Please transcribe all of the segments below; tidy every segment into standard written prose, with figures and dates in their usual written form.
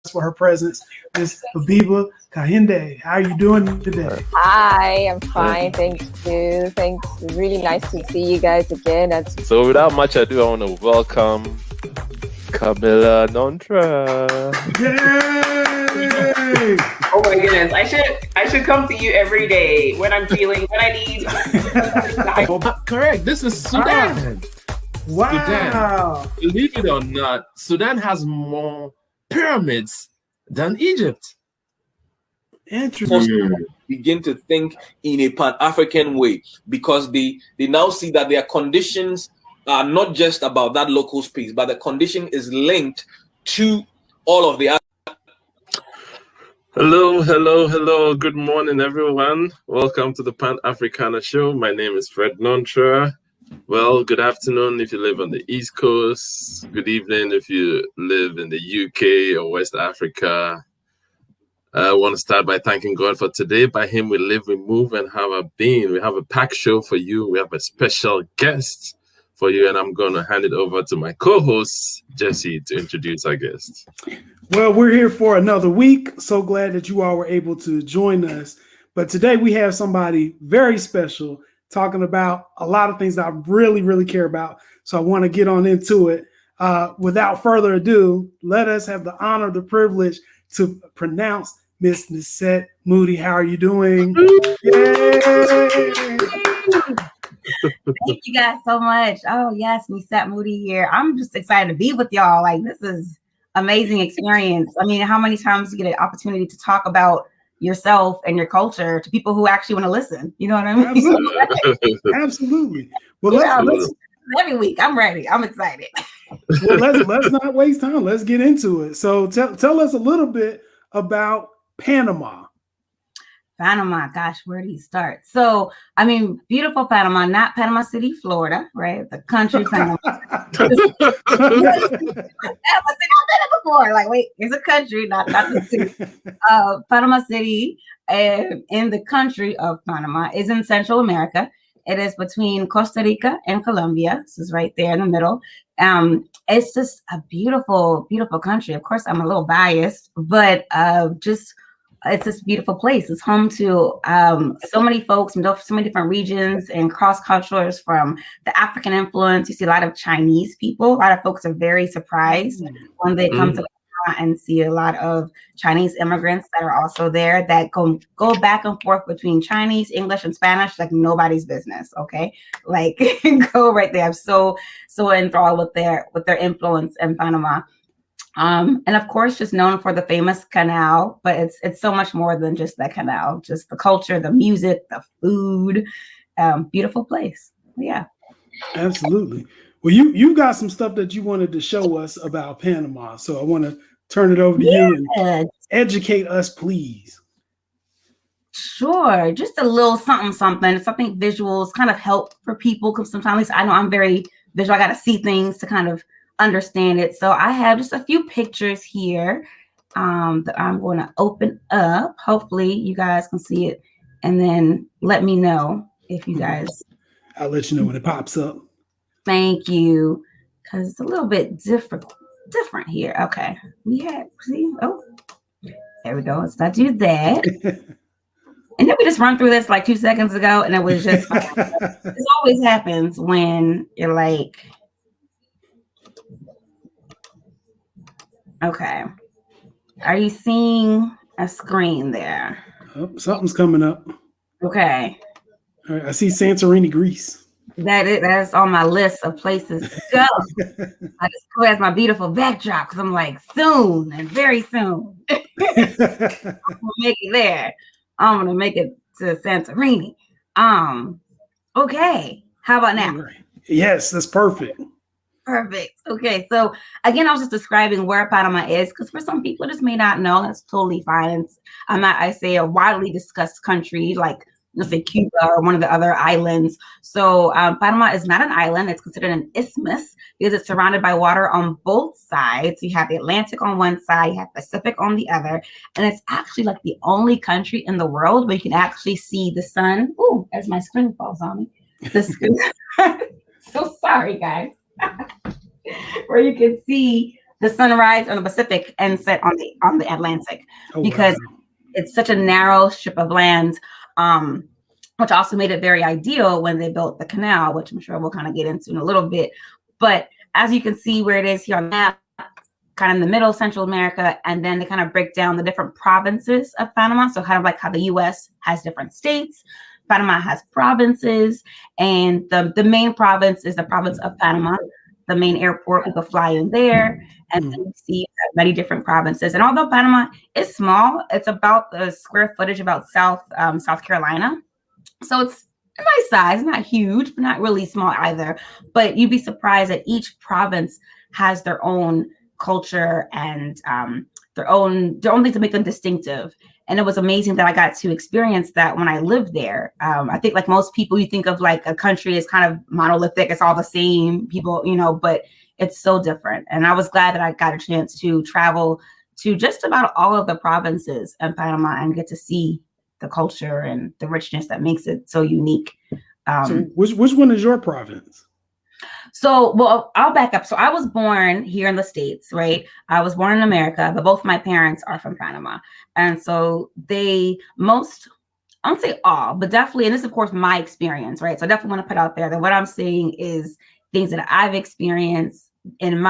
for her presence, Miss Habiba Kahinde. How are you doing today? Hi, I'm fine. Thank you. Thanks. Really nice to see you guys again. So without much ado, I want to welcome Camilla Nontra. Yay! Oh my goodness. I should come to you every day when I'm feeling when I need. Correct. This is Sudan. Wow. Sudan. Believe it or not, Sudan has more pyramids than Egypt. Interesting. Begin to think in a Pan-African way, because they now see that their conditions are not just about that local space, but the condition is linked to all of the other. Hello. Good morning, everyone. Welcome to the Pan-Africana Show. My name is Fred Nontra. Well, good afternoon if you live on the East Coast. Good evening if you live in the UK or West Africa. I want to start by thanking God for today. By Him we live, we move, and have our being. We have a packed show for you. We have a special guest for you, and I'm going to hand it over to my co-host, Jesse, to introduce our guest. Well, we're here for another week. So glad that you all were able to join us. But today we have somebody very special talking about a lot of things that I really, really care about. So I want to get on into it. Without further ado, let us have the honor, the privilege to pronounce Miss Nicete Moodie. How are you doing? Yay! Thank you guys so much. Oh yes, Nicete Moodie here. I'm just excited to be with y'all. Like, this is amazing experience. I mean, how many times you get an opportunity to talk about yourself and your culture to people who actually want to listen? You know what I mean? Absolutely. Absolutely. Well, let's every week. I'm ready. I'm excited. Well, let's not waste time. Let's get into it. So tell us a little bit about Panama. Panama, gosh, where do you start? So, I mean, beautiful Panama, not Panama City, Florida, right? The country Panama. I've been it before. Like, wait, it's a country, not the city. Panama City, in the country of Panama, is in Central America. It is between Costa Rica and Colombia. This is right there in the middle. It's just a beautiful, beautiful country. Of course, I'm a little biased, but it's this beautiful place. It's home to so many folks from so many different regions and cross cultures from the African influence. You see a lot of Chinese people. A lot of folks are very surprised when they come to and see a lot of Chinese immigrants that are also there that go back and forth between Chinese, English, and Spanish like nobody's business. Okay, like go right there. I'm so enthralled with their influence in Panama. And of course, just known for the famous canal, but it's so much more than just that canal. Just the culture, the music, the food. Beautiful place. Yeah, absolutely. Well, you got some stuff that you wanted to show us about Panama, so I want to turn it over to you and educate us, please. Sure, just a little something visuals kind of help for people, because sometimes I know I'm very visual. I got to see things to kind of understand it. So I have just a few pictures here that I'm going to open up. Hopefully you guys can see it, and then let me know if you guys. I'll let you know when it pops up. Thank you, because it's a little bit different here. Okay, there we go. Let's not do that. And then we just run through this like 2 seconds ago, and it was just this always happens when you're like, okay, are you seeing a screen there? Oh, something's coming up. Okay. All right, I see Santorini, Greece. That's on my list of places to go. I just go as my beautiful backdrop because I'm like, soon and very soon. I'm gonna make it there. I'm gonna make it to Santorini. Okay. How about now? Yes, that's perfect. Perfect. Okay. So again, I was just describing where Panama is, because for some people just may not know. That's totally fine. I say a widely discussed country, like let's say Cuba or one of the other islands. So Panama is not an island. It's considered an isthmus because it's surrounded by water on both sides. You have the Atlantic on one side, you have Pacific on the other. And it's actually like the only country in the world where you can actually see the sun. Ooh, as my screen falls on me. So sorry, guys. Where you can see the sunrise on the Pacific and set on the Atlantic, because it's such a narrow strip of land, which also made it very ideal when they built the canal, which I'm sure we'll kind of get into in a little bit. But as you can see where it is here on the map, kind of in the middle, Central America, and then they kind of break down the different provinces of Panama. So kind of like how the US has different states, Panama has provinces, and the main province is the province of Panama. The main airport, people fly in there, and then you see many different provinces. And although Panama is small, it's about the square footage about South Carolina. So it's a nice size, not huge, but not really small either. But you'd be surprised that each province has their own culture and their own things to make them distinctive. And it was amazing that I got to experience that when I lived there. I think like most people, you think of like a country as kind of monolithic, it's all the same people, but it's so different. And I was glad that I got a chance to travel to just about all of the provinces in Panama and get to see the culture and the richness that makes it so unique. So which one is your province? So, well, I'll back up. So I was born here in the States, right? I was born in America, but both my parents are from Panama. And so I won't say all, but definitely, and this is of course my experience, right? So I definitely want to put out there that what I'm saying is things that I've experienced from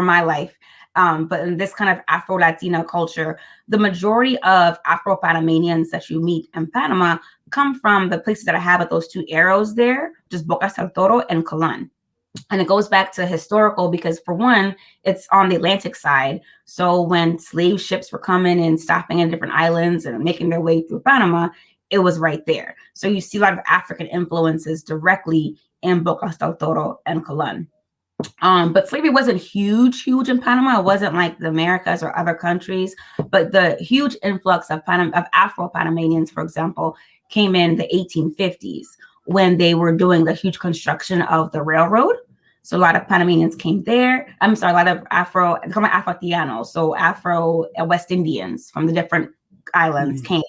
my life. But in this kind of Afro-Latina culture, the majority of Afro-Panamanians that you meet in Panama come from the places that I have with those two arrows there, just Bocas del Toro and Colón. And it goes back to historical because, for one, it's on the Atlantic side. So when slave ships were coming and stopping in different islands and making their way through Panama, it was right there. So you see a lot of African influences directly in Bocas del Toro and Colón. But slavery wasn't huge in Panama. It wasn't like the Americas or other countries, but the huge influx of Afro-Panamanians, for example, came in the 1850s when they were doing the huge construction of the railroad. So a lot of Panamanians came there. I'm sorry, a lot of Afro-Latinos, so Afro West Indians from the different islands came.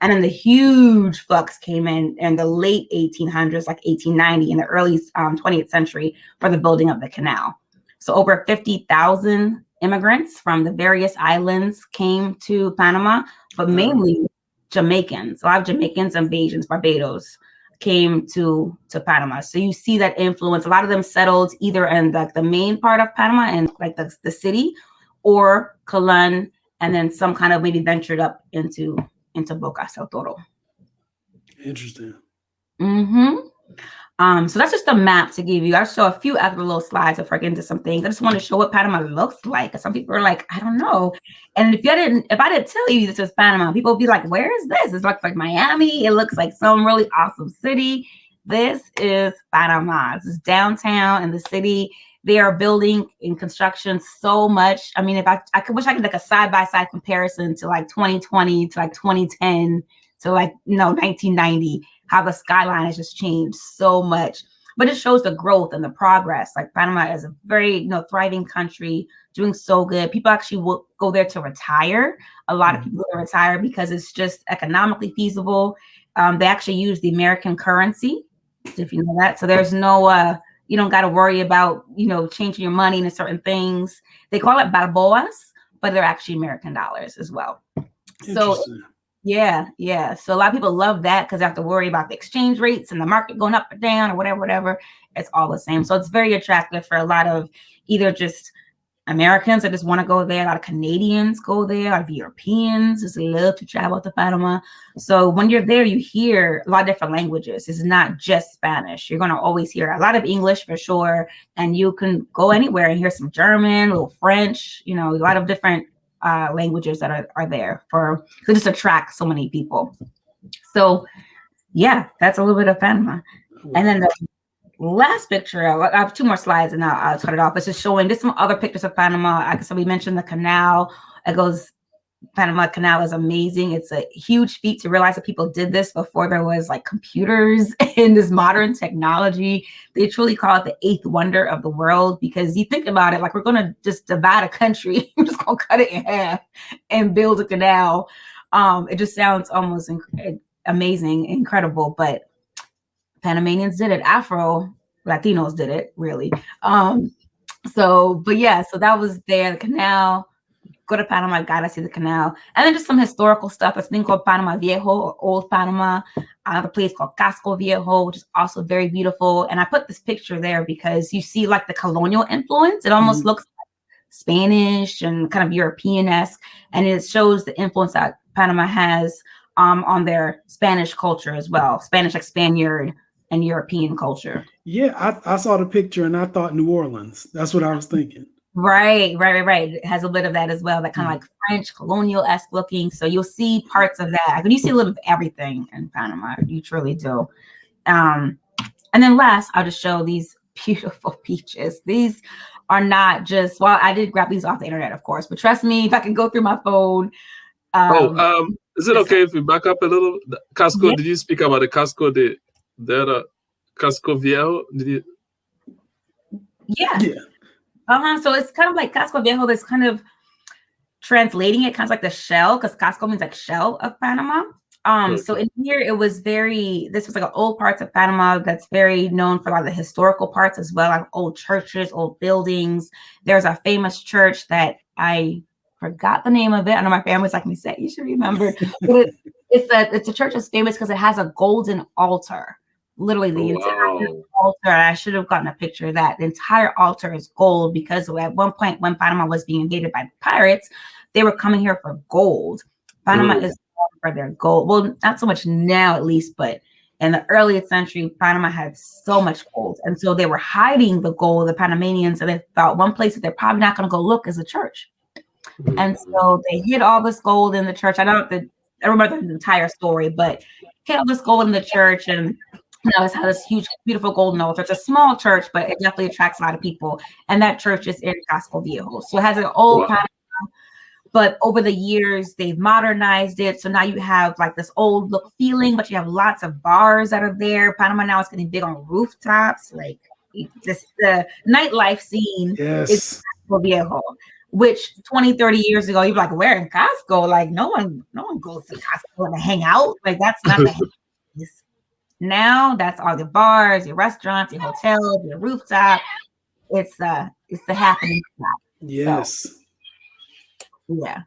And then the huge flux came in the late 1800s, like 1890, in the early 20th century for the building of the canal. So over 50,000 immigrants from the various islands came to Panama, but mainly Jamaicans. A lot of Jamaicans and Bajans, Barbados, came to Panama. So you see that influence. A lot of them settled either in the main part of Panama and like the city, or Colón, and then some kind of maybe ventured up into Bocas del Toro. Interesting. So that's just a map to give you. I'll show a few other little slides if I get into some things. I just want to show what Panama looks like. Some people are like, I don't know. And if I didn't tell you this was Panama, people would be like, where is this? It looks like Miami. It looks like some really awesome city. This is Panama. This is downtown in the city. They are building in construction so much. I mean, if I wish I could like a side-by-side comparison to like 2020 to like 2010 to like 1990, how the skyline has just changed so much. But it shows the growth and the progress. Like Panama is a very thriving country, doing so good. People actually will go there to retire. A lot of people will retire because it's just economically feasible. They actually use the American currency, if you know that. So there's no you don't got to worry about, changing your money into certain things. They call it balboas, but they're actually American dollars as well. So, yeah. So a lot of people love that because they have to worry about the exchange rates and the market going up or down or whatever. It's all the same. So it's very attractive for a lot of either just Americans that just want to go there. A lot of Canadians go there. A lot of Europeans just love to travel to Panama. So when you're there, you hear a lot of different languages. It's not just Spanish. You're going to always hear a lot of English for sure. And you can go anywhere and hear some German, a little French, a lot of different languages that are there to just attract so many people. So yeah, that's a little bit of Panama. And then the last picture, I have two more slides and I'll cut it off. It's just showing just some other pictures of Panama. We mentioned the canal. Panama Canal is amazing. It's a huge feat to realize that people did this before there was like computers and this modern technology. They truly call it the eighth wonder of the world because you think about it, like we're going to just divide a country. We're just going to cut it in half and build a canal. It just sounds almost amazing, incredible, but Panamanians did it. Afro-Latinos did it, really. So, but yeah, so that was there. The canal. Go to Panama, gotta see the canal. And then just some historical stuff. There's a thing called Panama Viejo, or Old Panama. Another place called Casco Viejo, which is also very beautiful. And I put this picture there because you see like the colonial influence. It almost looks like Spanish and kind of European-esque. And it shows the influence that Panama has on their Spanish culture as well. Spanish, like Spaniard and European culture. Yeah, I saw the picture and I thought New Orleans. That's what I was thinking. Right. It has a bit of that as well, that kind of like French colonial-esque looking. So you'll see parts of that. And you see a little of everything in Panama. You truly do. And then last, I'll just show these beautiful beaches. These are not just, well, I did grab these off the internet, of course, but trust me, if I can go through my phone. Is it okay if we back up a little? Casco, yeah. Did you speak about the Casco, the Casco Viejo? Did you? Yeah. So it's kind of like Casco Viejo. That's kind of translating it, kind of like the shell, because Casco means like shell of Panama. So in here, this was like an old parts of Panama that's very known for a lot of the historical parts as well, like old churches, old buildings. There's a famous church that I forgot the name of it. I know my family's like me said, you should remember. But it's a church that's famous because it has a golden altar. Literally the entire altar. I should have gotten a picture of that. The entire altar is gold because at one point when Panama was being invaded by pirates, they were coming here for gold. Panama is known for their gold. Well, not so much now at least, but in the earliest century, Panama had so much gold. And so they were hiding the gold, the Panamanians, and they thought one place that they're probably not going to go look is a church. And so they hid all this gold in the church. I don't remember the entire story, but hid all this gold in the church, and it's had this huge, beautiful golden altar. It's a small church, but it definitely attracts a lot of people. And that church is in Casco Viejo. So it has an old Panama, but over the years, they've modernized it. So now you have like this old look feeling, but you have lots of bars that are there. Panama now is getting big on rooftops. Like the nightlife scene is Casco Viejo, which 20, 30 years ago, you'd be like, where in Casco? Like no one goes to Casco to hang out. Like that's not the Now that's all the bars, your restaurants, your hotels, your rooftop. It's the happening spot. Yes. So, yeah.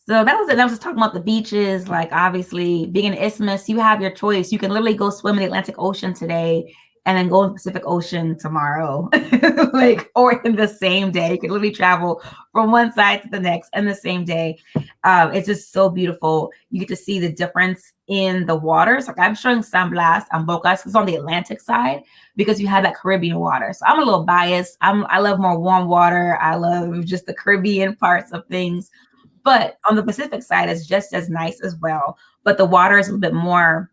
So that was it. I was just talking about the beaches. Like obviously being an isthmus, you have your choice. You can literally go swim in the Atlantic Ocean today and then go in the Pacific Ocean tomorrow. Or in the same day. You can literally travel from one side to the next in the same day. It's just so beautiful. You get to see the difference in the waters. Like I'm showing San Blas and Bocas, it's on the Atlantic side because you have that Caribbean water. So I'm a little biased. I love more warm water. I love just the Caribbean parts of things. But on the Pacific side, it's just as nice as well. But the water is a little bit more,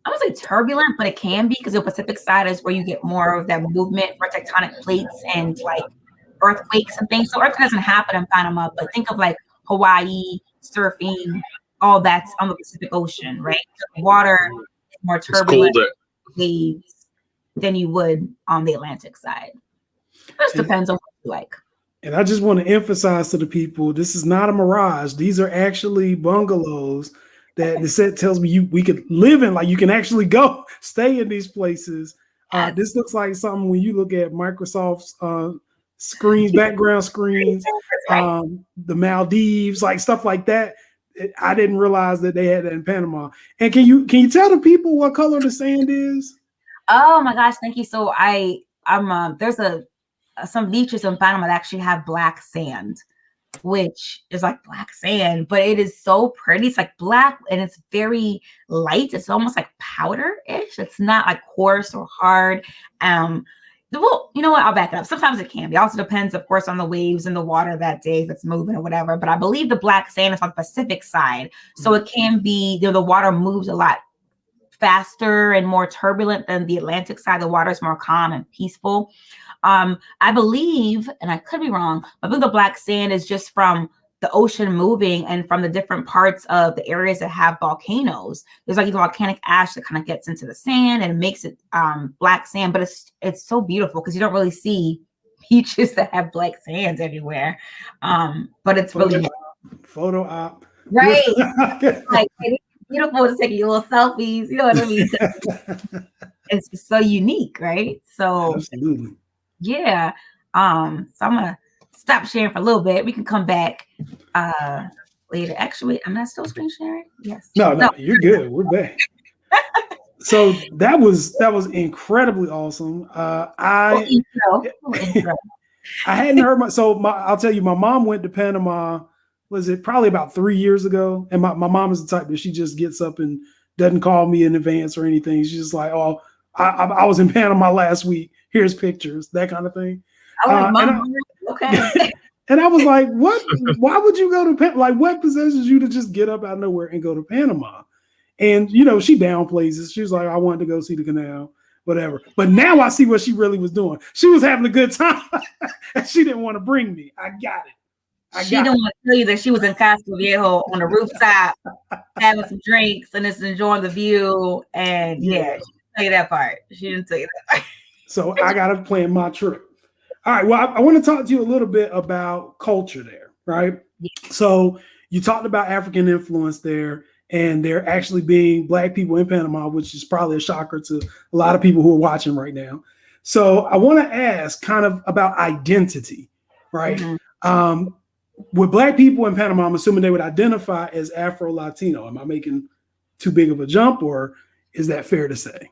I would say turbulent, but it can be because the Pacific side is where you get more of that movement for tectonic plates and like earthquakes and things. So earthquake doesn't happen in Panama, but think of like Hawaii, surfing, all that's on the Pacific Ocean, right? So the water is more turbulent waves than you would on the Atlantic side. It just depends on what you like. And I just want to emphasize to the people, this is not a mirage. These are actually bungalows that Nicete tells me we could live in, like you can actually go stay in these places. This looks like something when you look at Microsoft's screens, background screens, the Maldives, like stuff like that. I didn't realize that they had that in Panama. And can you tell the people what color the sand is? Oh my gosh, thank you. So there's some beaches in Panama that actually have black sand, which is like black sand, but it is so pretty. It's like black and it's very light. It's almost like powder-ish. It's not like coarse or hard. Well, you know what? I'll back it up. Sometimes it can be. It also depends, of course, on the waves and the water that day, if it's moving or whatever. But I believe the black sand is on the Pacific side. So it can be, the water moves a lot faster and more turbulent than the Atlantic side. The water is more calm and peaceful. I believe, and I could be wrong, but I believe the black sand is just from the ocean moving and from the different parts of the areas that have volcanoes. There's like volcanic ash that kind of gets into the sand and makes it black sand, but it's so beautiful because you don't really see beaches that have black sands everywhere. But it's really photo op. Right. Like it's beautiful to take your little selfies, you know what I mean? It's just so unique, right? So absolutely. Yeah. So I'm gonna stop sharing for a little bit. We can come back later. Actually, am I still screen sharing? Yes. No, you're good. We're back. So that was incredibly awesome. I hadn't heard I'll tell you, my mom went to Panama. Was it probably about 3 years ago? And my mom is the type that she just gets up and doesn't call me in advance or anything. She's just like, oh, I was in Panama last week. Here's pictures, that kind of thing. Okay. And I was like, what? Why would you go to Panama? Like, what possesses you to just get up out of nowhere and go to Panama? And, she downplays it. She was like, I wanted to go see the canal, whatever. But now I see what she really was doing. She was having a good time and she didn't want to bring me. I got it. She didn't want to tell you that she was in Casco Viejo on the rooftop having some drinks and just enjoying the view. And she didn't tell you that part. She didn't tell you that part. So I got to plan my trip. All right. Well, I want to talk to you a little bit about culture there, right? Yeah. So you talked about African influence there, and there actually being Black people in Panama, which is probably a shocker to a lot of people who are watching right now. So I want to ask kind of about identity, right? Mm-hmm. With Black people in Panama, I'm assuming they would identify as Afro-Latino. Am I making too big of a jump, or is that fair to say?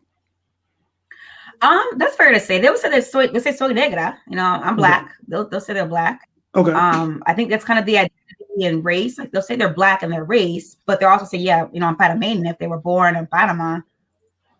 That's fair to say. They would say they say soy negra. I'm Black. Okay. They'll say they're Black. Okay. I think that's kind of the identity and race. Like they'll say they're Black in their race, but they'll also say, I'm Panamanian. If they were born in Panama,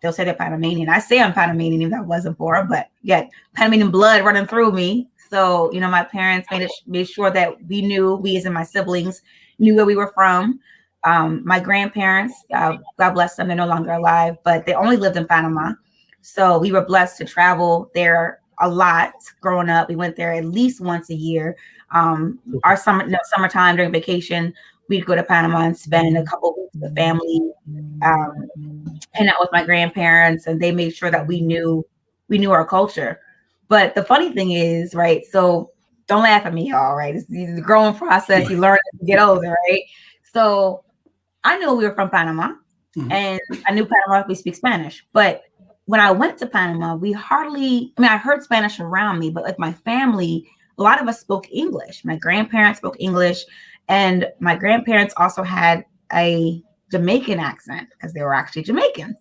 they'll say they're Panamanian. I say I'm Panamanian even though I wasn't born, but yet Panamanian blood running through me. So, my parents made sure that we as in my siblings knew where we were from. My grandparents, God bless them, they're no longer alive, but they only lived in Panama. So we were blessed to travel there a lot growing up. We went there at least once a year. Our summertime during vacation, we'd go to Panama and spend a couple of weeks with the family, hang out with my grandparents, and they made sure that we knew our culture. But the funny thing is, right? So don't laugh at me, y'all, right? It's the growing process. You learn as you get older, right? So I knew we were from Panama, and I knew Panama we speak Spanish, but when I went to Panama, I heard Spanish around me, but like my family, a lot of us spoke English. My grandparents spoke English, and my grandparents also had a Jamaican accent because they were actually Jamaican.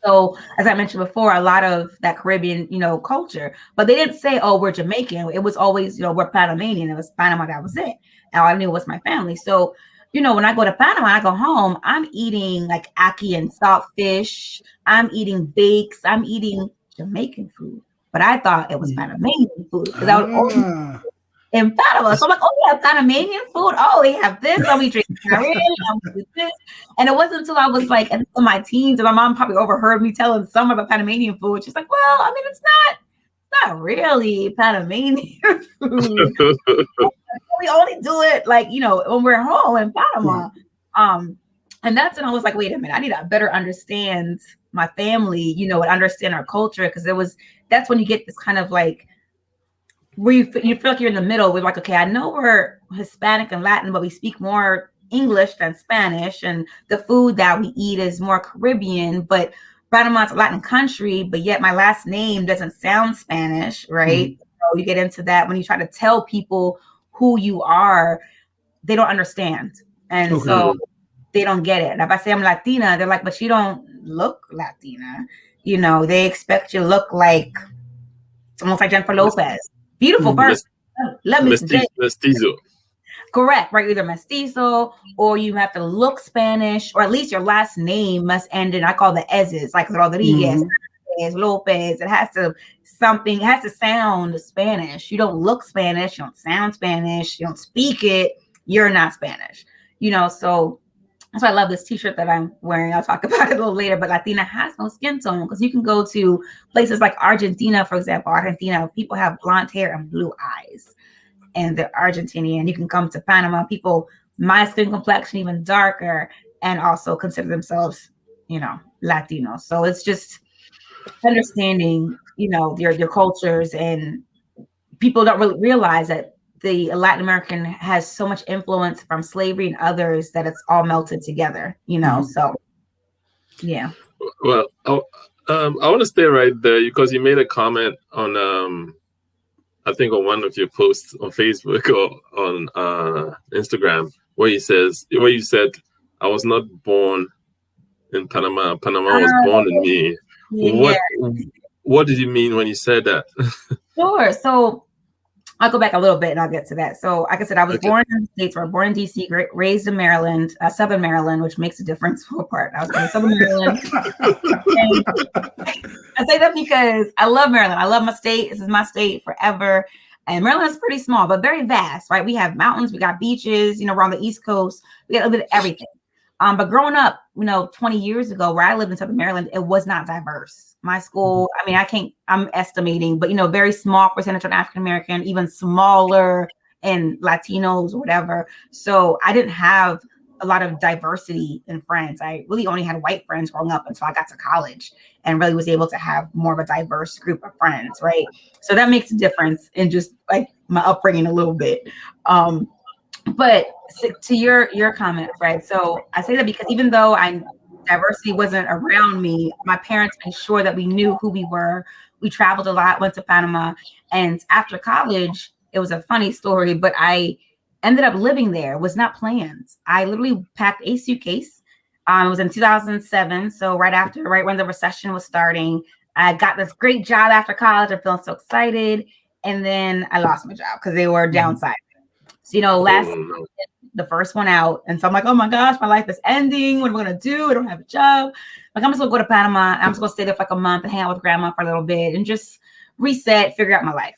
So as I mentioned before, a lot of that Caribbean, culture, but they didn't say, oh, we're Jamaican. It was always, we're Panamanian. It was Panama. That was it. And all I knew was my family. So, when I go to Panama, I go home, I'm eating like ackee and saltfish. I'm eating bakes. I'm eating Jamaican food, but I thought it was Panamanian food because I was in Panama. So I'm like, oh, yeah, Panamanian food. Oh, they have this. Oh, we drink Caribbean. We do this. And it wasn't until I was like in my teens, and my mom probably overheard me telling someone about Panamanian food. She's like, well, I mean, it's not really Panamanian food. We only do it like, when we're home in Panama. And that's when I was like, wait a minute, I need to better understand my family, and understand our culture. Cause that's when you get this kind of like, where you feel like you're in the middle. We're like, okay, I know we're Hispanic and Latin, but we speak more English than Spanish. And the food that we eat is more Caribbean, but Panama's a Latin country, but yet my last name doesn't sound Spanish, right? So you get into that when you try to tell people who you are, they don't understand. And so they don't get it. And if I say I'm Latina, they're like, but you don't look Latina. They expect you to look like almost like Jennifer Lopez. Beautiful person. Let me say. Mestizo. Correct, right? Either mestizo, or you have to look Spanish, or at least your last name must end in, I call the S's, like Rodriguez, Lopez. It has to sound Spanish. You don't look Spanish, you don't sound Spanish, you don't speak it, you're not Spanish. So that's why I love this t-shirt that I'm wearing. I'll talk about it a little later, but Latina has no skin tone, because you can go to places like Argentina, for example. Argentina, people have blonde hair and blue eyes, and they're Argentinian. You can come to Panama, people, my skin complexion even darker, and also consider themselves, Latino. So it's just understanding, your cultures, and people don't really realize that the Latin American has so much influence from slavery and others that it's all melted together, so yeah. Well, I want to stay right there because you made a comment on I think on one of your posts on Facebook or on Instagram, where you said, "I was not born in Panama. Panama was born in me." Yeah. What did you mean when you said that? Sure. So I'll go back a little bit and I'll get to that. So, like I said, I was born in the States. I was born in DC, raised in Maryland, Southern Maryland, which makes a difference for a part. I was born in Southern Maryland. I say that because I love Maryland. I love my state. This is my state forever. And Maryland is pretty small, but very vast, right? We have mountains, we got beaches, you know, we're on the East Coast. We got a little bit of everything. But growing up, 20 years ago, where I lived in Southern Maryland, it was not diverse. My school, I mean, I'm estimating, but, very small percentage of African-American, even smaller in Latinos or whatever. So I didn't have a lot of diversity in friends. I really only had white friends growing up until I got to college and really was able to have more of a diverse group of friends, right? So that makes a difference in just like my upbringing a little bit. But to your comment, right? So I say that because even though diversity wasn't around me, my parents made sure that we knew who we were. We traveled a lot, went to Panama, and after college, it was a funny story, but I ended up living there. It was not planned. I literally packed a suitcase. It was in 2007, so right when the recession was starting. I got this great job after college. I'm feeling so excited, and then I lost my job because they were downsizing. So the first one out, and so I'm like, oh my gosh, my life is ending. What am I gonna do? I don't have a job. Like, I'm just gonna go to Panama. I'm just gonna stay there for like a month and hang out with grandma for a little bit and just reset, figure out my life.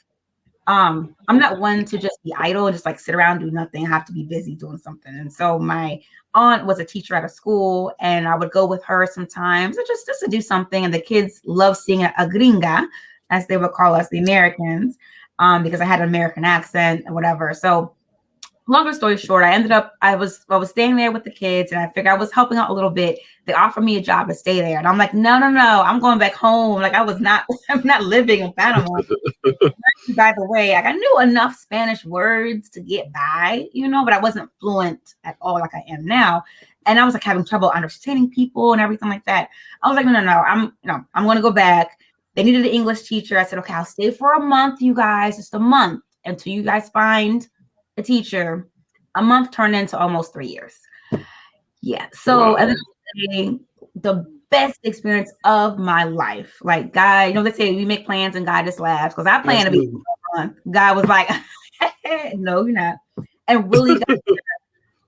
I'm not one to just be idle and just like sit around, do nothing. I have to be busy doing something. And so my aunt was a teacher at a school, and I would go with her sometimes just to do something. And the kids love seeing a gringa, as they would call us, the Americans, because I had an American accent and whatever. So longer story short, I was staying there with the kids, and I figured I was helping out a little bit. They offered me a job to stay there, and I'm like, no, I'm going back home. Like, I'm not living in Panama. By the way, like, I knew enough Spanish words to get by, but I wasn't fluent at all like I am now. And I was like having trouble understanding people and everything like that. I was like, no, I'm going to go back. They needed an English teacher. I said, okay, I'll stay for a month, you guys, just a month until you guys find a teacher. A month turned into almost 3 years. Yeah. So wow. And then the best experience of my life. Like, God, they say we make plans and God just laughs, because I plan to be fun. God was like, no, you're not. And really got to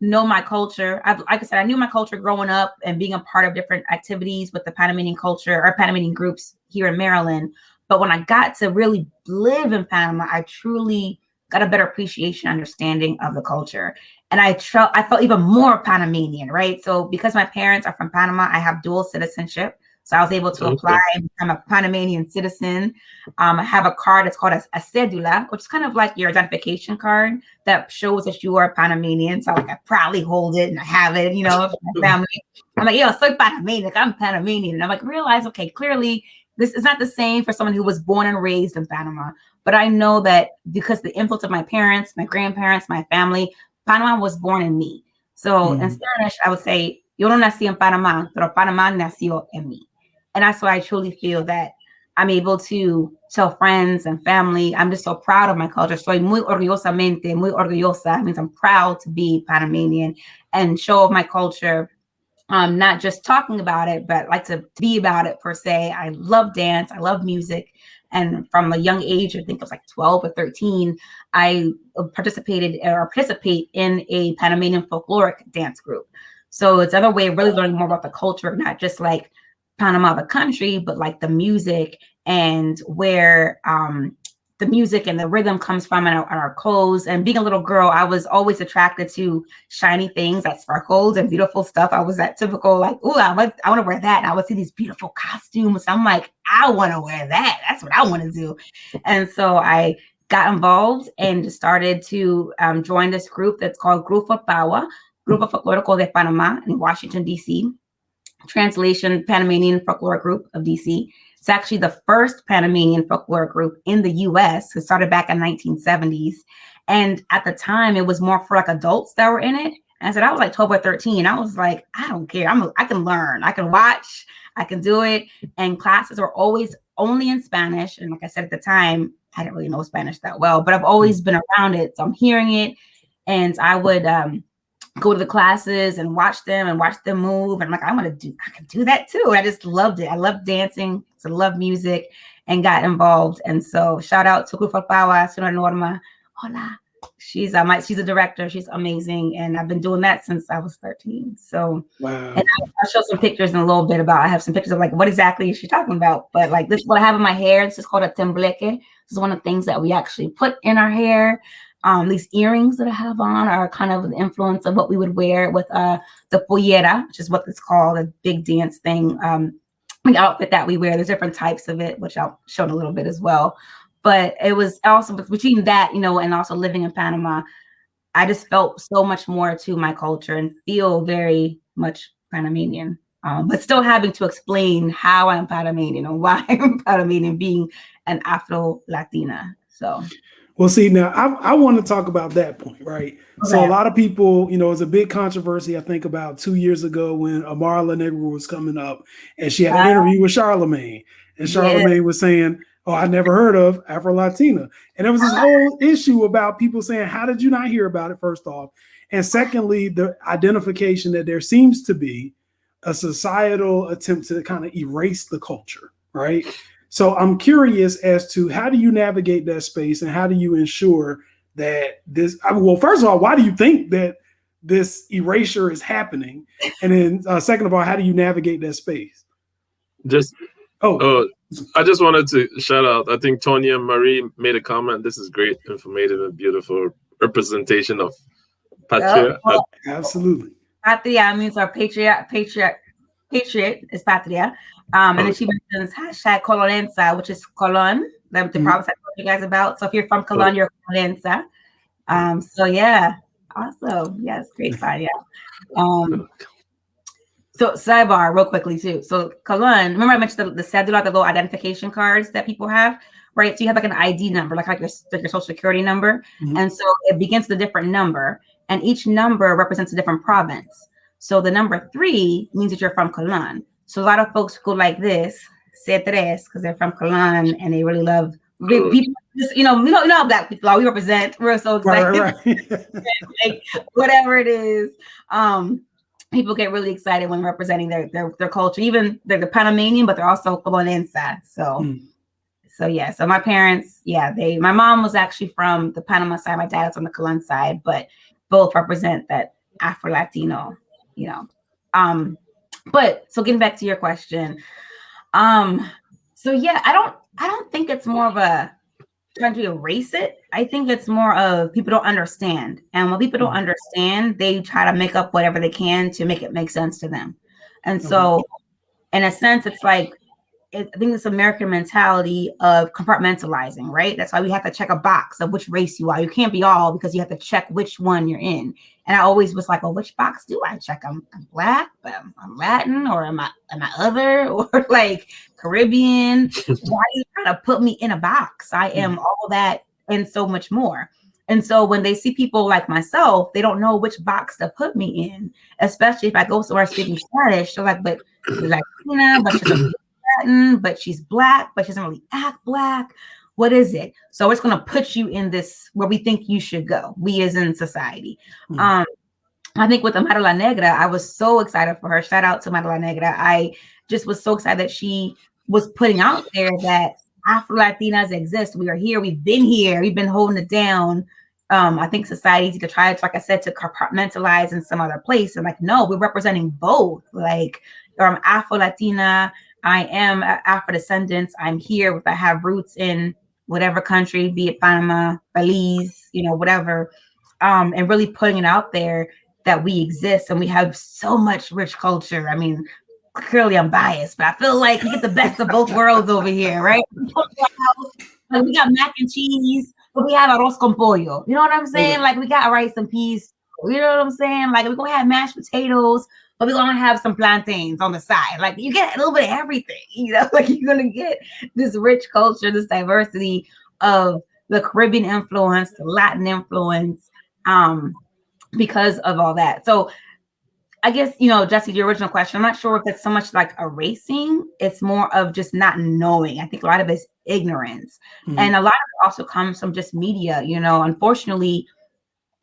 know my culture. Like I said, I knew my culture growing up and being a part of different activities with the Panamanian culture or Panamanian groups here in Maryland. But when I got to really live in Panama, I truly got a better appreciation, understanding of the culture. And I felt even more Panamanian, right? So because my parents are from Panama, I have dual citizenship. So I was able to apply and become a Panamanian citizen. I have a card that's called a cédula, which is kind of like your identification card that shows that you are Panamanian. So I proudly hold it and I have it, for my family. I'm like, soy Panamanian, like I'm Panamanian. And I'm like, realize, okay, clearly this is not the same for someone who was born and raised in Panama. But I know that because the influence of my parents, my grandparents, my family, Panama was born in me. So in Spanish, I would say, yo no nací en Panamá, pero Panamá nació en mí. And that's why I truly feel that I'm able to tell friends and family, I'm just so proud of my culture. Soy muy orgullosa. It means I'm proud to be Panamanian and show my culture. Not just talking about it, but like to be about it per se. I love dance. I love music. And from a young age, I think it was like 12 or 13, I participate in a Panamanian folkloric dance group. So it's another way of really learning more about the culture, not just like Panama, the country, but like the music and where the music and the rhythm comes from and our clothes. And being a little girl, I was always attracted to shiny things like sparkles and beautiful stuff. I was that typical, like, oh, I want to wear that. And I would see these beautiful costumes. I'm like, I want to wear that. That's what I want to do. And so I got involved and started to join this group that's called Grupo Paua, Grupo Folclórico de Panamá in Washington, D.C. Translation, Panamanian Folklore Group of D.C. It's actually the first Panamanian folklore group in the U.S. It started back in 1970s. And at the time, it was more for like adults that were in it. And I said, I was like 12 or 13. I was like, I don't care. I can learn. I can watch. I can do it. And classes were always only in Spanish. And like I said at the time, I didn't really know Spanish that well, but I've always been around it. So I'm hearing it, and I would go to the classes and watch them move. And I'm like, I can do that too. And I just loved it. I loved dancing. I love music and got involved. And so shout out to Kufapawa, Senora Norma. Hola. She's a director. She's amazing. And I've been doing that since I was 13. So wow. And I'll show some pictures in a little bit I have some pictures of like, what exactly is she talking about? But like this is what I have in my hair. This is called a tembleque. This is one of the things that we actually put in our hair. These earrings that I have on are kind of the influence of what we would wear with the pollera, which is what it's called, a big dance thing. The outfit that we wear, there's different types of it, which I'll show in a little bit as well. But it was also between that, you know, and also living in Panama, I just felt so much more to my culture and feel very much Panamanian, but still having to explain how I'm Panamanian and why I'm Panamanian, being an Afro-Latina. So. Well, see, now I want to talk about that point, right? Okay. So a lot of people, you know, it was a big controversy, I think about 2 years ago when Amara La Negra was coming up and she had an interview with Charlemagne. And Charlemagne was saying, oh, I never heard of Afro-Latina. And there was this whole issue about people saying, how did you not hear about it, first off? And secondly, the identification that there seems to be a societal attempt to kind of erase the culture, right? So I'm curious as to how do you navigate that space and how do you ensure that this, well, first of all, why do you think that this erasure is happening? And then second of all, how do you navigate that space? I just wanted to shout out, I think Tonya Marie made a comment. This is great, informative, and beautiful representation of patria. Absolutely. Patria means our patriot is patria. And then she mentions hashtag colorensa, which is Colon, the province I told you guys about. So if you're from Colon, you're Colorensa. So yeah, awesome. Yes, great fun. Yeah. So sidebar real quickly too. So Colon, remember I mentioned the cedula, the little identification cards that people have, right? So you have like an ID number, like your social security number. And so it begins with a different number, and each number represents a different province. So the number 3 means that you're from Colon. So a lot of folks go like this, C3, because they're from Colon and they really love people. Just, you know black people. We represent. We're so excited. Right. Like, whatever it is, people get really excited when representing their culture. Even they're the Panamanian, but they're also Colonense. So yeah. So my parents, my mom was actually from the Panama side. My dad was on the Colon side, but both represent that Afro-Latino. You know. But so getting back to your question, so yeah, I don't think it's more of a trying to erase it. I think it's more of people don't understand, and when people don't understand, they try to make up whatever they can to make it make sense to them. And so, in a sense, it's like I think it's American mentality of compartmentalizing, right? That's why we have to check a box of which race you are. You can't be all, because you have to check which one you're in. And I always was like, well, which box do I check? I'm Black, but I'm Latin, or am I other, or like Caribbean? Why are you trying to put me in a box? I am all that and so much more. And so when they see people like myself, they don't know which box to put me in, especially if I go somewhere speaking Spanish. They're like, but she's Latina, but she's Latin, but she's Black, but she doesn't really act Black. What is it? So it's going to put you in this where we think you should go. We as in society. I think with Amara La Negra, I was so excited for her. Shout out to Amara La Negra. I just was so excited that she was putting out there that Afro-Latinas exist. We are here. We've been here. We've been holding it down. I think society to try to, like I said, to compartmentalize in some other place. And like, no, we're representing both. Like, I'm Afro-Latina. I am Afro-descendants. I'm here. I have roots in whatever country, be it Panama, Belize, whatever, and really putting it out there that we exist and we have so much rich culture. I mean, clearly I'm biased, but I feel like we get the best of both worlds over here, right? Like, we got mac and cheese, but we have arroz con pollo. You know what I'm saying? Like, we got rice and peas. You know what I'm saying? Like, we're going to have mashed potatoes, but we're going to have some plantains on the side. Like, you get a little bit of everything, like you're going to get this rich culture, this diversity of the Caribbean influence, the Latin influence, because of all that. So I guess, you know, Jesse, the original question, I'm not sure if it's so much like erasing. It's more of just not knowing. I think a lot of it's ignorance. Mhm. And a lot of it also comes from just media. You know, unfortunately,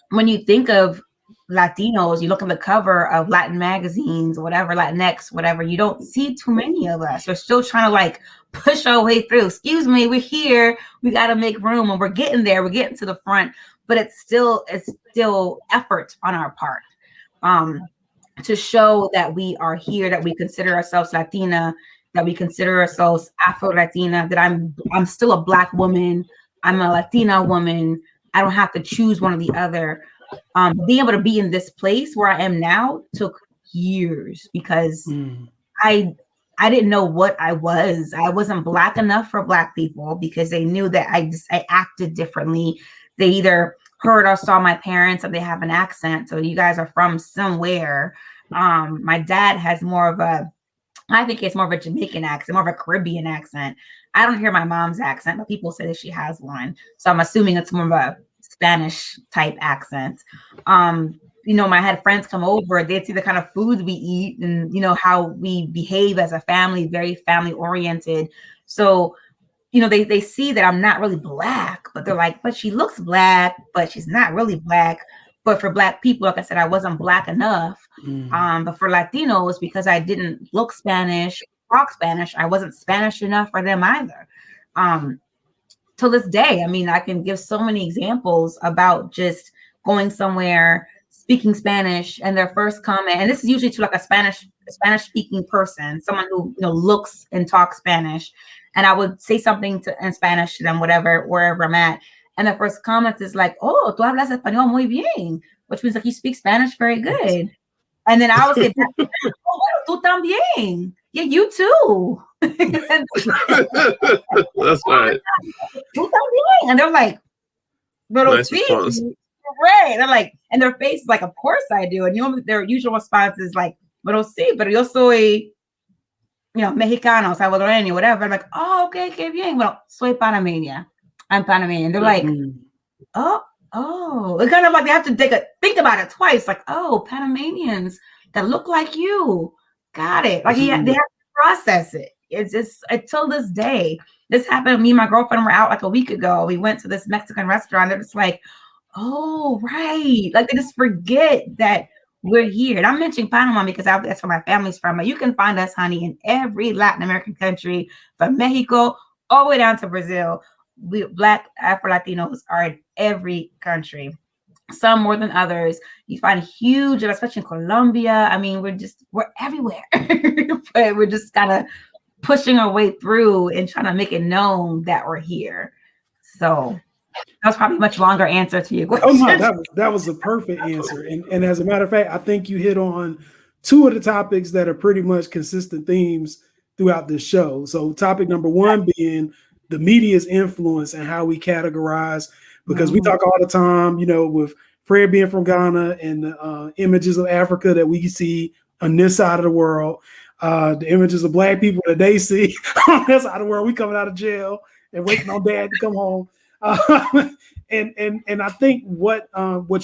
when you think of Latinos, you look at the cover of Latin magazines, whatever, Latinx, whatever, you don't see too many of us. We're still trying to like push our way through. Excuse me, we're here. We got to make room, and we're getting there. We're getting to the front, but it's still effort on our part. To show that we are here, that we consider ourselves Latina, that we consider ourselves Afro-Latina, that I'm still a Black woman, I'm a Latina woman, I don't have to choose one or the other. Being able to be in this place where I am now took years because I didn't know what I was. I wasn't Black enough for Black people because they knew that I acted differently. They either heard or saw my parents and they have an accent. So you guys are from somewhere. My dad has I think it's more of a Jamaican accent, more of a Caribbean accent. I don't hear my mom's accent, but people say that she has one. So I'm assuming it's more of a Spanish type accent. You know, I had friends come over, they'd see the kind of food we eat and, you know, how we behave as a family, very family oriented. So, you know, they see that I'm not really Black, but they're like, but she looks Black, but she's not really Black. But for Black people, like I said, I wasn't Black enough. But for Latinos, because I didn't look Spanish, talk Spanish, I wasn't Spanish enough for them either. To this day, I mean, I can give so many examples about just going somewhere, speaking Spanish, and their first comment, and this is usually to like a Spanish speaking person, someone who, you know, looks and talks Spanish, and I would say something in Spanish to them, wherever I'm at, and the first comment is like, "Oh, tú hablas español muy bien," which means like you speak Spanish very good. And then I would say, "Oh, bueno, tú también." Yeah, you too. That's right. Tú también. And they're like, "Pero Nice sí, response. right." And I'm like, and their face is like, "Of course I do." And you know, their usual response is like, "Pero sí, pero yo soy, you know, Mexicano, Salvadoreño, whatever." I'm like, "Oh, okay, qué bien. Well, soy Panameña. I'm Panamanian." They're like, oh, it's kind of like they have to think about it twice. Like, oh, Panamanians that look like you. Got it. Like they have to process it. It's just until this day. This happened. Me and my girlfriend were out like a week ago. We went to this Mexican restaurant. They're just like, oh, right. Like they just forget that we're here. And I'm mentioning Panama because that's where my family's from. But you can find us, honey, in every Latin American country, from Mexico all the way down to Brazil. We Black Afro-Latinos are in every country, some more than others. You find huge, especially in Colombia. I mean, we're everywhere, but we're just kind of pushing our way through and trying to make it known that we're here. So that was probably a much longer answer to your question. Oh no, that was a perfect answer. And as a matter of fact, I think you hit on two of the topics that are pretty much consistent themes throughout this show. So topic number one being the media's influence and how we categorize, because we talk all the time, you know, with Fred being from Ghana and the images of Africa that we see on this side of the world, the images of Black people that they see on this side of the world. We coming out of jail and waiting on Dad to come home. And I think what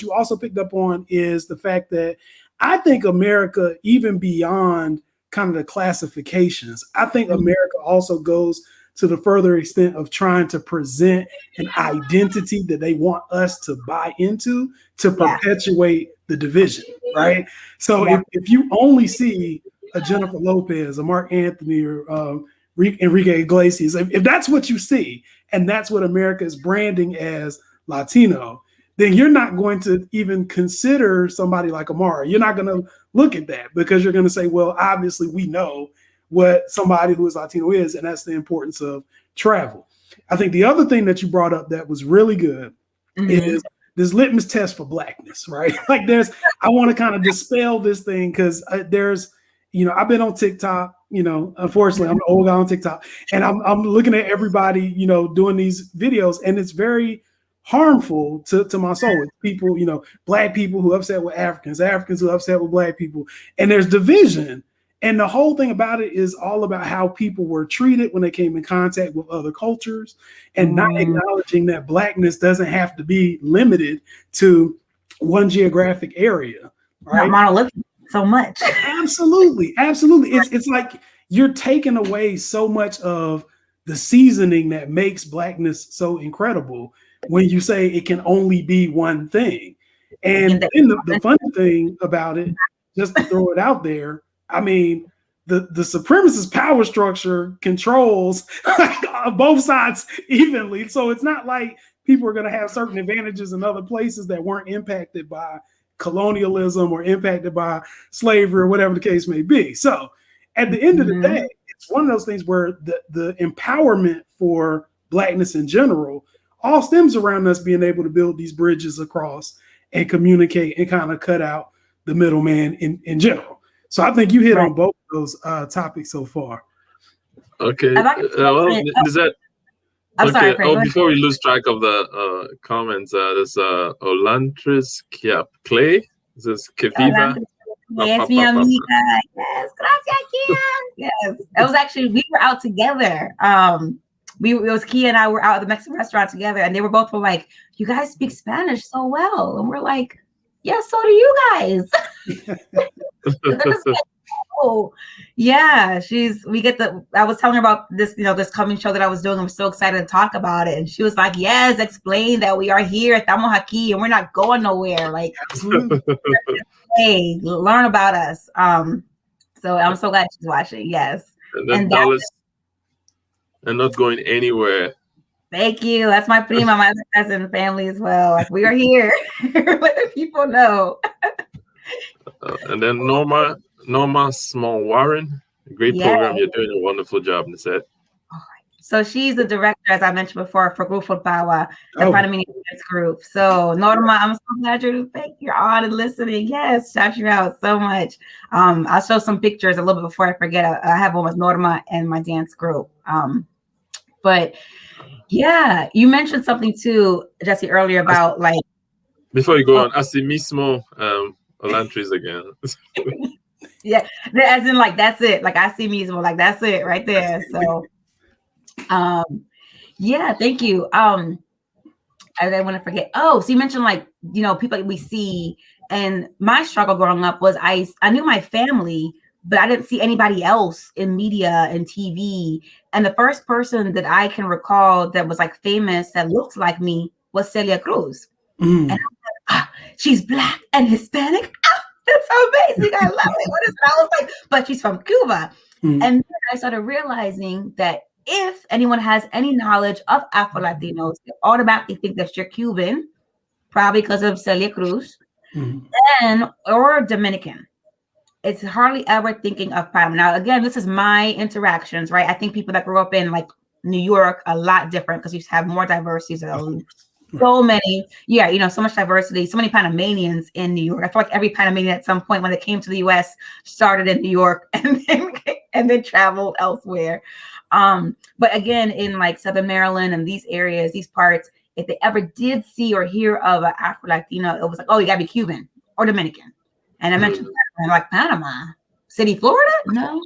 you also picked up on is the fact that I think America, even beyond kind of the classifications, I think America also goes to the further extent of trying to present an identity that they want us to buy into to perpetuate the division, right? So if you only see a Jennifer Lopez, a Mark Anthony, or Enrique Iglesias, if that's what you see, and that's what America is branding as Latino, then you're not going to even consider somebody like Amara. You're not going to look at that because you're going to say, well, obviously we know what somebody who is Latino is, and that's the importance of travel. I think the other thing that you brought up that was really good is this litmus test for Blackness, right? Like I want to kind of dispel this thing because there's, you know, I've been on TikTok, you know, unfortunately I'm an old guy on TikTok, and I'm looking at everybody, you know, doing these videos, and it's very harmful to my soul. It's people, you know, Black people who are upset with Africans who are upset with Black people, and there's division. And the whole thing about it is all about how people were treated when they came in contact with other cultures, and not acknowledging that Blackness doesn't have to be limited to one geographic area, right? Not monolithic. so much. Absolutely. It's like you're taking away so much of the seasoning that makes Blackness so incredible when you say it can only be one thing. And then the funny thing about it, just to throw it out there, I mean, the supremacist power structure controls both sides evenly. So it's not like people are going to have certain advantages in other places that weren't impacted by colonialism or impacted by slavery or whatever the case may be. So at the end of the day, it's one of those things where the empowerment for Blackness in general all stems around us being able to build these bridges across and communicate and kind of cut out the middleman in general. So I think you hit on both of those topics so far. Okay. Nicete, I'm sorry, Craig, before we lose track of the comments, there's Olantris Clay. This is Keviva. Yes, mi amiga. Yes, gracias, Kia. Yes, it was actually, we were out together. It was Kia and I were out at the Mexican restaurant together, and they were both like, "You guys speak Spanish so well," and we're like, "Yeah, so do you guys." Oh, yeah. I was telling her about this, this coming show that I was doing. I'm so excited to talk about it. And she was like, yes, explain that we are here, estamos aquí, and we're not going nowhere. Like, hey, learn about us. So I'm so glad she's watching. Yes. And then Dallas, and not going anywhere. Thank you. That's my prima, my other cousin family as well. Like, we are here. Let people know. And then Norma Small Warren, great program. You're doing a wonderful job, Nicete. So she's the director, as I mentioned before, for Grupo Paua, the Panamanian group. So Norma, I'm so glad you're on and listening. Yes, shout you out so much. I'll show some pictures a little bit before I forget. I have one with Norma and my dance group. But yeah, you mentioned something too, Jesse, earlier about like. Before you go on, Asimismo Olantris again. Yeah, as in like that's it. Like I see mismo, like that's it right there. So yeah, thank you. I want to forget. Oh, so you mentioned like, people that we see, and my struggle growing up was I knew my family, but I didn't see anybody else in media and TV. And the first person that I can recall that was like famous that looked like me was Celia Cruz. And I was like, she's Black and Hispanic. That's amazing. I love it. What is it? I was like, but she's from Cuba. And then I started realizing that if anyone has any knowledge of Afro-Latinos, they automatically think that you're Cuban, probably because of Celia Cruz, or Dominican. It's hardly ever thinking of Panama. Now, again, this is my interactions, right? I think people that grew up in like New York, a lot different because you have more diversity. So many, so much diversity, so many Panamanians in New York. I feel like every Panamanian at some point when they came to the US started in New York and then traveled elsewhere. But again, in like Southern Maryland and these areas, these parts, if they ever did see or hear of an Afro-Latino, it was like, oh, you gotta be Cuban or Dominican. And I mentioned like Panama City, Florida? No.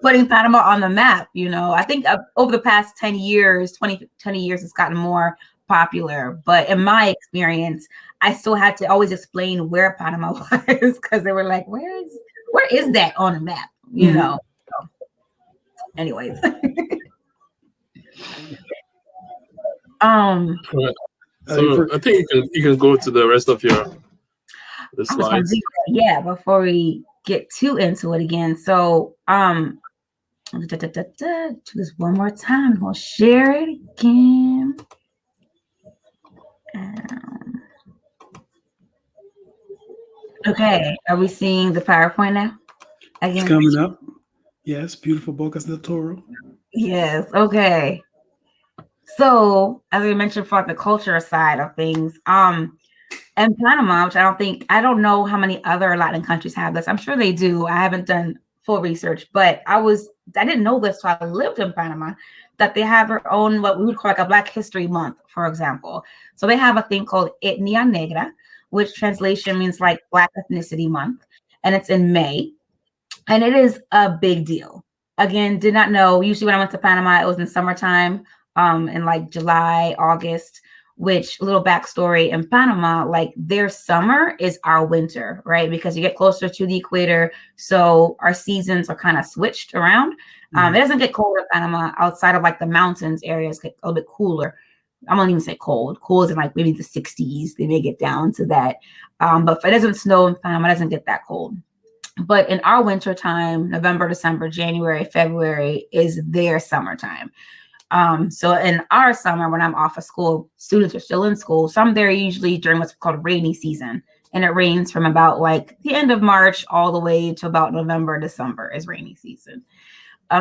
Putting Panama on the map, I think over the past 20 years, it's gotten more popular. But in my experience, I still had to always explain where Panama was because they were like, where is that on the map? So, anyways. So I think you can go to the rest of the slides. Yeah, before we get too into it again. So do this one more time. We'll share it again. Okay, are we seeing the PowerPoint now? Again? It's coming up. Yes, beautiful Bocas del Toro. Yes, okay. So, as we mentioned, for the culture side of things, and Panama, which I don't know how many other Latin countries have this. I'm sure they do. I haven't done full research, but I didn't know this, so I lived in Panama, that they have their own, what we would call like a Black History Month, for example. So they have a thing called Etnia Negra, which translation means like Black Ethnicity Month, and it's in May, and it is a big deal. Again, did not know. Usually when I went to Panama, it was in summertime, in like July, August, which, little backstory, in Panama, like their summer is our winter, right? Because you get closer to the equator, so our seasons are kind of switched around. It doesn't get cold in Panama outside of like the mountains areas, get a little bit cooler. I won't even say cold. Cool is in like maybe the 60s. They may get down to that. But if it doesn't snow in Panama, it doesn't get that cold. But in our winter time, November, December, January, February is their summertime. So in our summer, when I'm off of school, students are still in school. So I'm there usually during what's called rainy season. And it rains from about like the end of March all the way to about November, December is rainy season.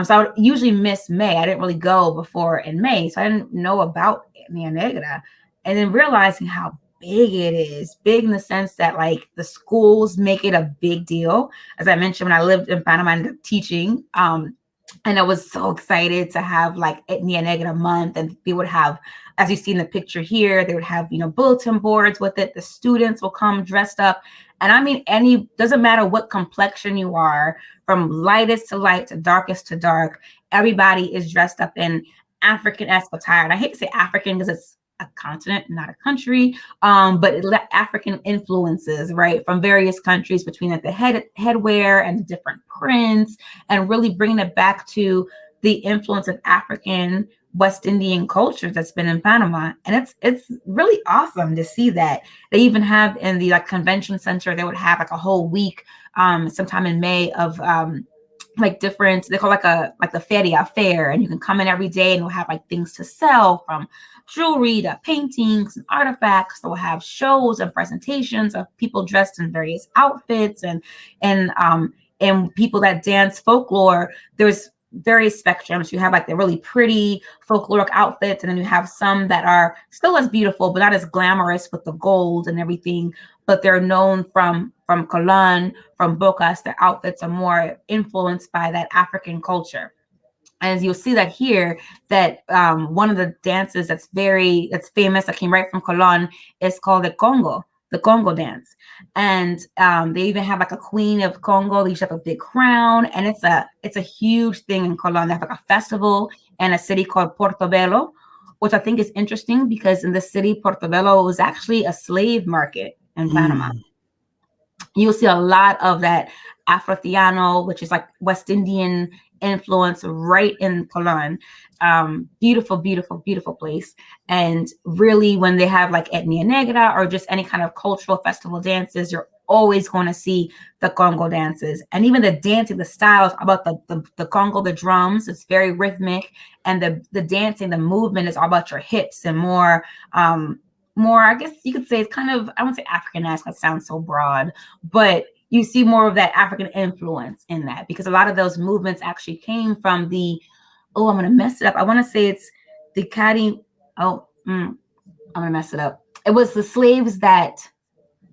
So I would usually miss May. I didn't really go before in May. So I didn't know about Etnia Negra. And then realizing how big it is, big in the sense that like the schools make it a big deal. As I mentioned, when I lived in Panama, I ended up teaching. And I was so excited to have like Etnia Negra month, and they would have, as you see in the picture here, they would have, bulletin boards with it. The students will come dressed up. And I mean, doesn't matter what complexion you are, from lightest to light to darkest to dark, everybody is dressed up in African-esque attire. And I hate to say African because it's a continent, not a country, but African influences, right, from various countries, between like the headwear and the different prints, and really bringing it back to the influence of African West Indian culture that's been in Panama. And it's really awesome to see that. They even have in the like convention center, they would have like a whole week, sometime in May, of like different, they call like the feria fair, and you can come in every day and we'll have like things to sell, from jewelry to paintings and artifacts. They'll have shows and presentations of people dressed in various outfits, and people that dance folklore. There's various spectrums. You have like the really pretty folkloric outfits, and then you have some that are still as beautiful but not as glamorous with the gold and everything, but they're known from Colón, from Bocas. Their outfits are more influenced by that African culture. As you'll see that here, that one of the dances that's famous, that came right from Colón, is called the Congo dance. And they even have like a queen of Congo. They usually have a big crown, and it's a huge thing in Colón. They have like a festival in a city called Portobelo, which I think is interesting because in the city Portobelo was actually a slave market in Panama. You'll see a lot of that Afro-Latino, which is like West Indian influence, right in Colón. Beautiful, beautiful, beautiful place. And really, when they have like Etnia Negra or just any kind of cultural festival dances, you're always going to see the Congo dances. And even the dancing, the styles about the Congo, the drums, it's very rhythmic. And the dancing, the movement is all about your hips, and more, I guess you could say it's kind of, I wouldn't say African-esque, that sounds so broad, but you see more of that African influence in that, because a lot of those movements actually came from I'm going to mess it up. I want to say it's the Cadi. I'm going to mess it up. It was the slaves that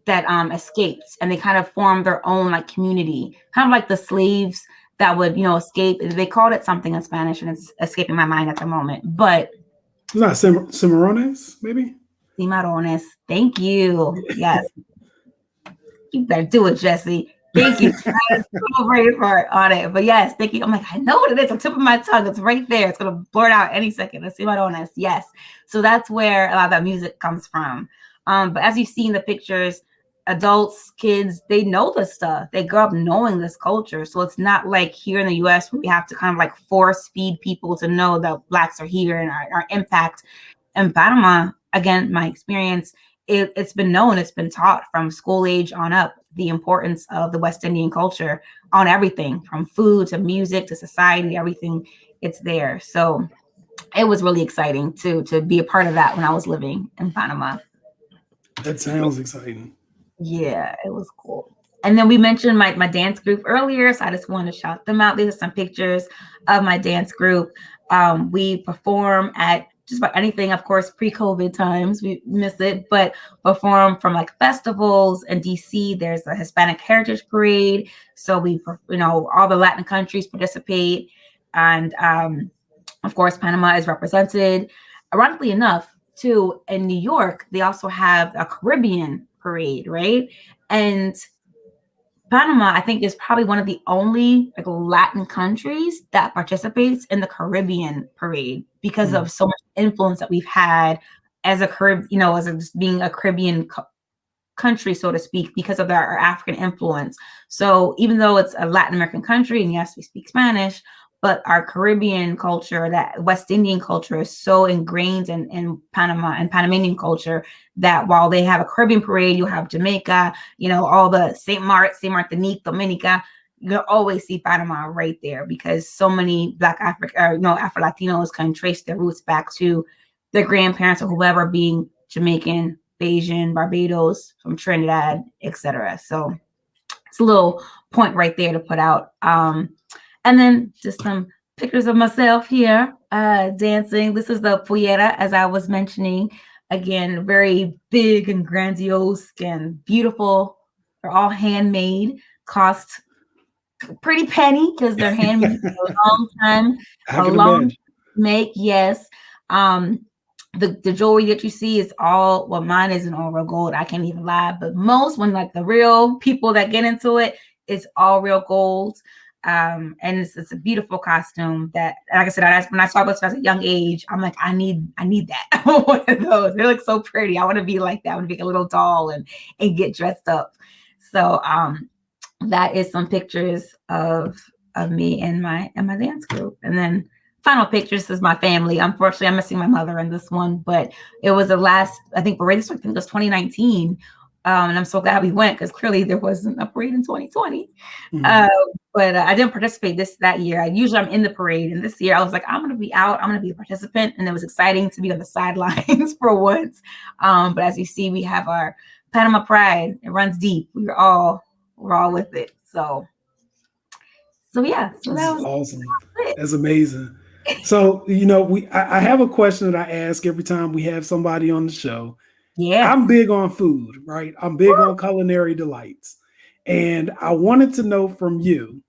escaped, and they kind of formed their own like community, kind of like the slaves that would, escape. They called it something in Spanish, and it's escaping my mind at the moment, but it's not Cimarrones, maybe? Cimarrones. Thank you. Yes. You better do it, Jesse. Thank you. I'm so ready for it on it. But yes, thank you. I'm like, I know what it is. On the tip of my tongue. It's right there. It's going to blurt out any second. Let's see what on this. Yes. So that's where a lot of that music comes from. But as you see in the pictures, adults, kids, they know this stuff. They grow up knowing this culture. So it's not like here in the US where we have to kind of like force feed people to know that Blacks are here and our impact. In Panama, again, my experience, it's been known, it's been taught from school age on up, the importance of the West Indian culture on everything, from food to music to society, everything, it's there. So it was really exciting to be a part of that when I was living in Panama. That sounds exciting. Yeah, it was cool. And then we mentioned my dance group earlier, so I just wanted to shout them out. These are some pictures of my dance group. We perform at just about anything, of course, pre-COVID times, we miss it, but perform from like festivals in DC. There's a Hispanic Heritage Parade. So we, all the Latin countries participate. And of course, Panama is represented. Ironically enough, too, in New York, they also have a Caribbean parade, right? And Panama, I think, is probably one of the only like Latin countries that participates in the Caribbean parade because of so much influence that we've had as a just being a Caribbean country, so to speak, because of our African influence. So even though it's a Latin American country, and yes, we speak Spanish, but our Caribbean culture, that West Indian culture, is so ingrained in Panama and Panamanian culture that while they have a Caribbean parade, you'll have Jamaica, all the St. Martinique, Dominica, you'll always see Panama right there, because so many Black Afro-Latinos can trace their roots back to their grandparents or whoever, being Jamaican, Bayesian, Barbados, from Trinidad, etc. So it's a little point right there to put out. And then just some pictures of myself here dancing. This is the pollera, as I was mentioning. Again, very big and grandiose and beautiful. They're all handmade. Cost pretty penny because they're handmade for a long time. Make, yes. The jewelry that you see is all, well, mine isn't all real gold. I can't even lie. But most, when like the real people that get into it, it's all real gold. And it's a beautiful costume that, like I said, when I saw this at a young age, I'm like, I need that. One of those. They look so pretty. I want to be like that. I want to be a little doll and get dressed up. So that is some pictures of me and my dance group. And then final pictures is my family. Unfortunately, I'm missing my mother in this one, but it was the last, I think, parade. This one, I think it was 2019. And I'm so glad we went, because clearly there wasn't a parade in 2020. Mm-hmm. But I didn't participate that year. Usually I'm in the parade, and this year I was like, I'm going to be out. I'm going to be a participant, and it was exciting to be on the sidelines for once. But as you see, we have our Panama Pride. It runs deep. We're all with it. So yeah. So that was awesome. That's amazing. So I have a question that I ask every time we have somebody on the show. Yeah, I'm big on food, right? I'm big on culinary delights. And I wanted to know from you,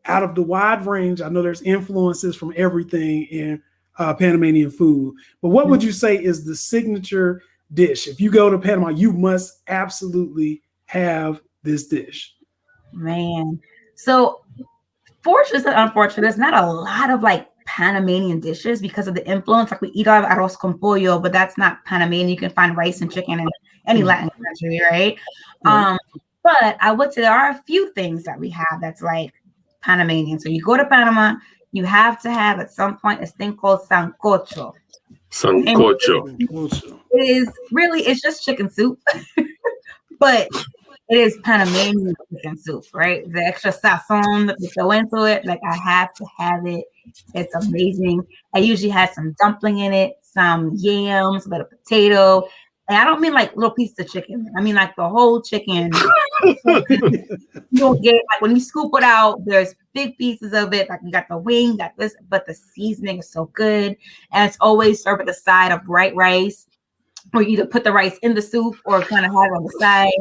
out of the wide range, I know there's influences from everything in Panamanian food, but what would you say is the signature dish? If you go to Panama, you must absolutely have this dish. Man. So fortunately, unfortunately, there's not a lot of like Panamanian dishes because of the influence. Like we eat a lot of arroz con pollo, but that's not Panamanian. You can find rice and chicken in any Latin country, right? But I would say there are a few things that we have that's like Panamanian. So you go to Panama, you have to have at some point this thing called sancocho. It's just chicken soup, but it is Panamanian chicken soup, right? The extra sazon that we go into it, like I have to have it. It's amazing. I usually have some dumpling in it, some yams, a bit of potato. And I don't mean like little pieces of chicken. I mean like the whole chicken. You'll get, like when you scoop it out, there's big pieces of it. Like you got the wing, got this, but the seasoning is so good. And it's always served with the side of bright rice, or you either put the rice in the soup or kind of have it on the side.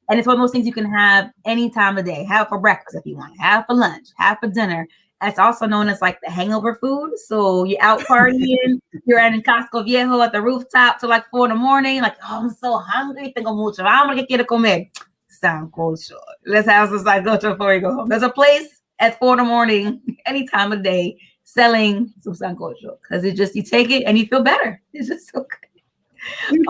And it's one of those things you can have any time of day. Have it for breakfast if you want, have it for lunch, have it for dinner. It's also known as like the hangover food. So you're out partying, you're in Casco Viejo at the rooftop till like 4 a.m. Like, oh, I'm so hungry. Tengo mucho hambre. ¿Qué quiero comer? Sancocho. Let's have some sancocho before we go home. There's a place at 4 a.m. any time of day selling some sancocho, because you take it and you feel better. It's just so good.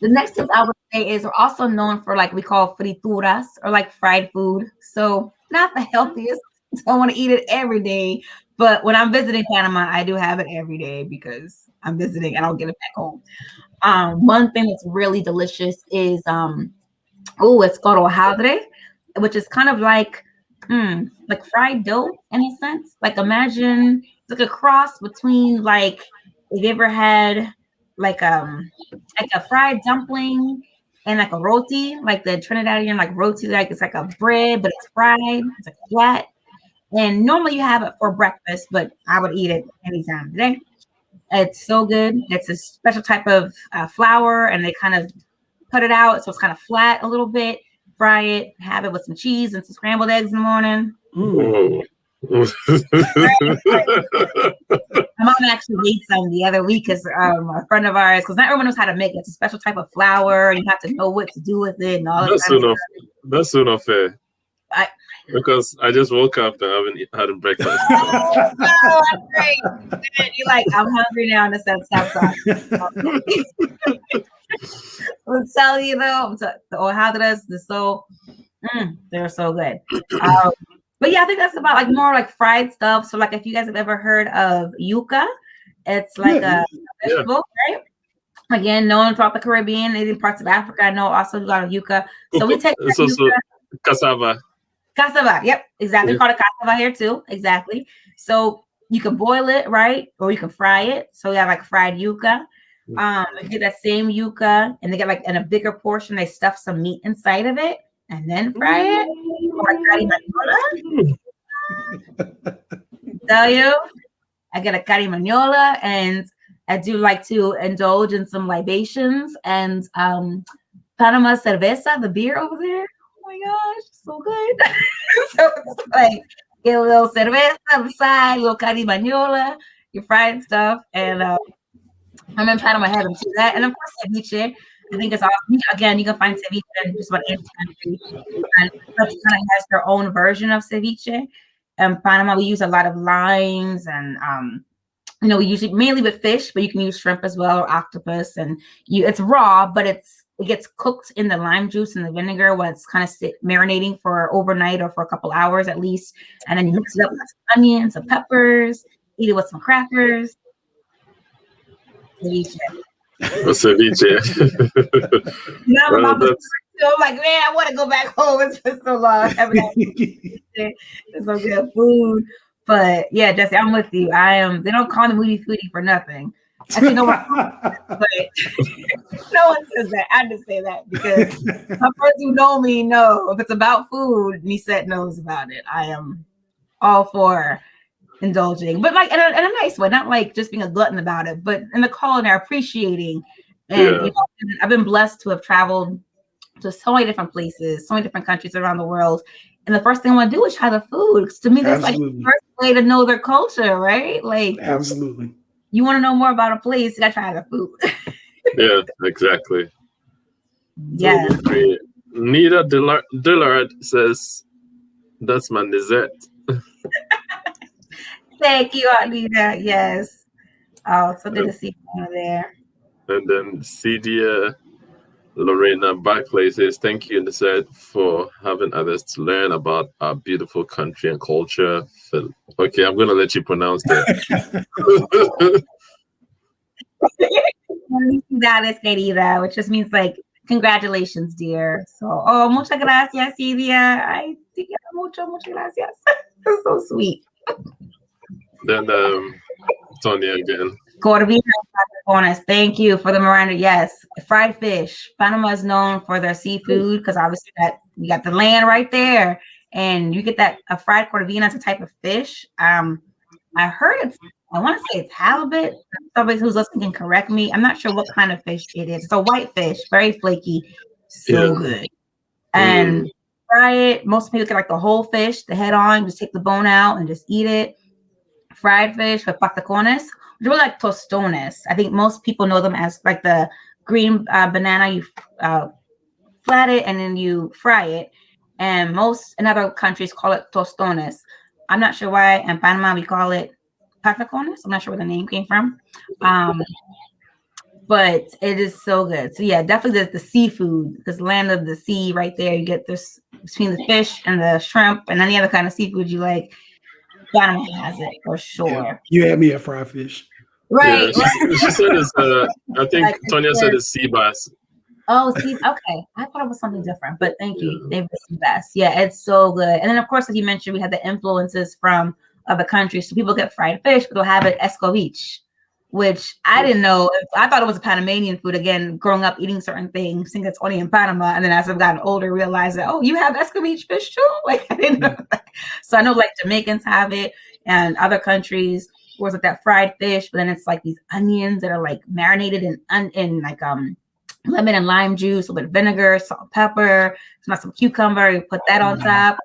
The next thing I would say is we're also known for like we call frituras, or like fried food. So not the healthiest. Don't want to eat it every day, but when I'm visiting Panama, I do have it every day because I'm visiting. I don't get it back home. One thing that's really delicious is it's called hojaldre, which is kind of like fried dough in a sense. Like imagine it's like a cross between like if you ever had like a fried dumpling and like a roti, like the Trinidadian like roti, like it's like a bread, but it's fried. It's like flat. And normally you have it for breakfast, but I would eat it any time of the day. It's so good. It's a special type of flour, and they kind of put it out so it's kind of flat a little bit. Fry it, have it with some cheese and some scrambled eggs in the morning. My mom actually made some the other week because a friend of ours, because not everyone knows how to make it. It's a special type of flour, and you have to know what to do with it and all that. That's so not fair. Because I just woke up and I haven't had breakfast. Oh, no, I'm great. You're like, I'm hungry now, and that's outside. I'm telling you though, the hojadas, they're so good. But yeah, I think that's about like more like fried stuff. So like if you guys have ever heard of yuca, it's like a vegetable, right? Again, known throughout the Caribbean, in parts of Africa. I know also a lot of yuca. So we take it's also cassava. Cassava, yep, exactly. We call it cassava here too, exactly. So you can boil it, right? Or you can fry it. So we have like fried yuca. They get that same yuca, and they get like in a bigger portion, they stuff some meat inside of it and then fry it. Tell you, I get a carimañola, and I do like to indulge in some libations and Panama cerveza, the beer over there. Oh my gosh, so good. So it's like get a little cerveza on the side, a little carimañola, your fried stuff, and I'm in Panama having to that, and of course ceviche. I think it's awesome. Again, you can find ceviche in just about any country, and each country kind of has their own version of ceviche. In Panama, we use a lot of limes, and we usually mainly with fish, but you can use shrimp as well or octopus. And it's raw, but it gets cooked in the lime juice and the vinegar while it's kind of marinating for overnight or for a couple hours at least. And then you mix it up with some onions, some peppers, eat it with some crackers. Ceviche. Ceviche. I'm like, man, I want to go back home. It's been so long. It's so good food. But yeah, Jesse, I'm with you. They don't call me Moodie Foodie for nothing. Actually, no one, but no one says that. I just say that because my friends who know me know if it's about food, Nicete knows about it. I am all for indulging, but like in a nice way, not like just being a glutton about it, but in the culinary appreciating. And I've been blessed to have traveled to so many different places, so many different countries around the world. And the first thing I want to do is try the food. To me, that's like the first way to know their culture, right? Like, absolutely. You want to know more about a place, you got to try the food. Yeah, exactly. Yeah. Nita Dillard says, that's my dessert. Thank you, Anita. Yes. Oh, so good to see you there. And then Cedia Lorena Barclay says, thank you, Nicete, for having others to learn about our beautiful country and culture. Okay, I'm going to let you pronounce that. Querida, which just means like, congratulations, dear. So, muchas gracias, Cedia. Ay, te quiero mucho, muchas gracias. That's so sweet. Then Tonya again. Cordovina, thank you for the Miranda. Yes, fried fish. Panama is known for their seafood because obviously you got the land right there, and you get that a fried cordovina is a type of fish. I heard I want to say it's halibut. Somebody who's listening can correct me. I'm not sure what kind of fish it is. It's a white fish, very flaky, so good. And fry it. Most people get like the whole fish, the head on, just take the bone out and just eat it. Fried fish with patacones, which are like tostones. I think most people know them as like the green banana. You flat it and then you fry it. And most in other countries call it tostones. I'm not sure why in Panama we call it patacones. I'm not sure where the name came from. But it is so good. So yeah, definitely the seafood, because land of the sea right there. You get this between the fish and the shrimp and any other kind of seafood you like. Panama has it for sure. Yeah. You had me at fried fish. Right. Yeah, she said it's, I think like Tonya said it's sea bass. Oh, okay. I thought it was something different, but thank you. They were sea bass. Yeah, it's so good. And then, of course, like you mentioned, we had the influences from other countries. So people get fried fish, but they'll have it escovitch, which I didn't know. I thought it was a Panamanian food. Again, growing up eating certain things, think it's only in Panama. And then as I've gotten older, realized that, you have escovitch fish too? Like, I didn't know that. So I know like Jamaicans have it and other countries where it's like that fried fish, but then it's like these onions that are like marinated in like lemon and lime juice with vinegar, salt, pepper, some cucumber. You put that on top.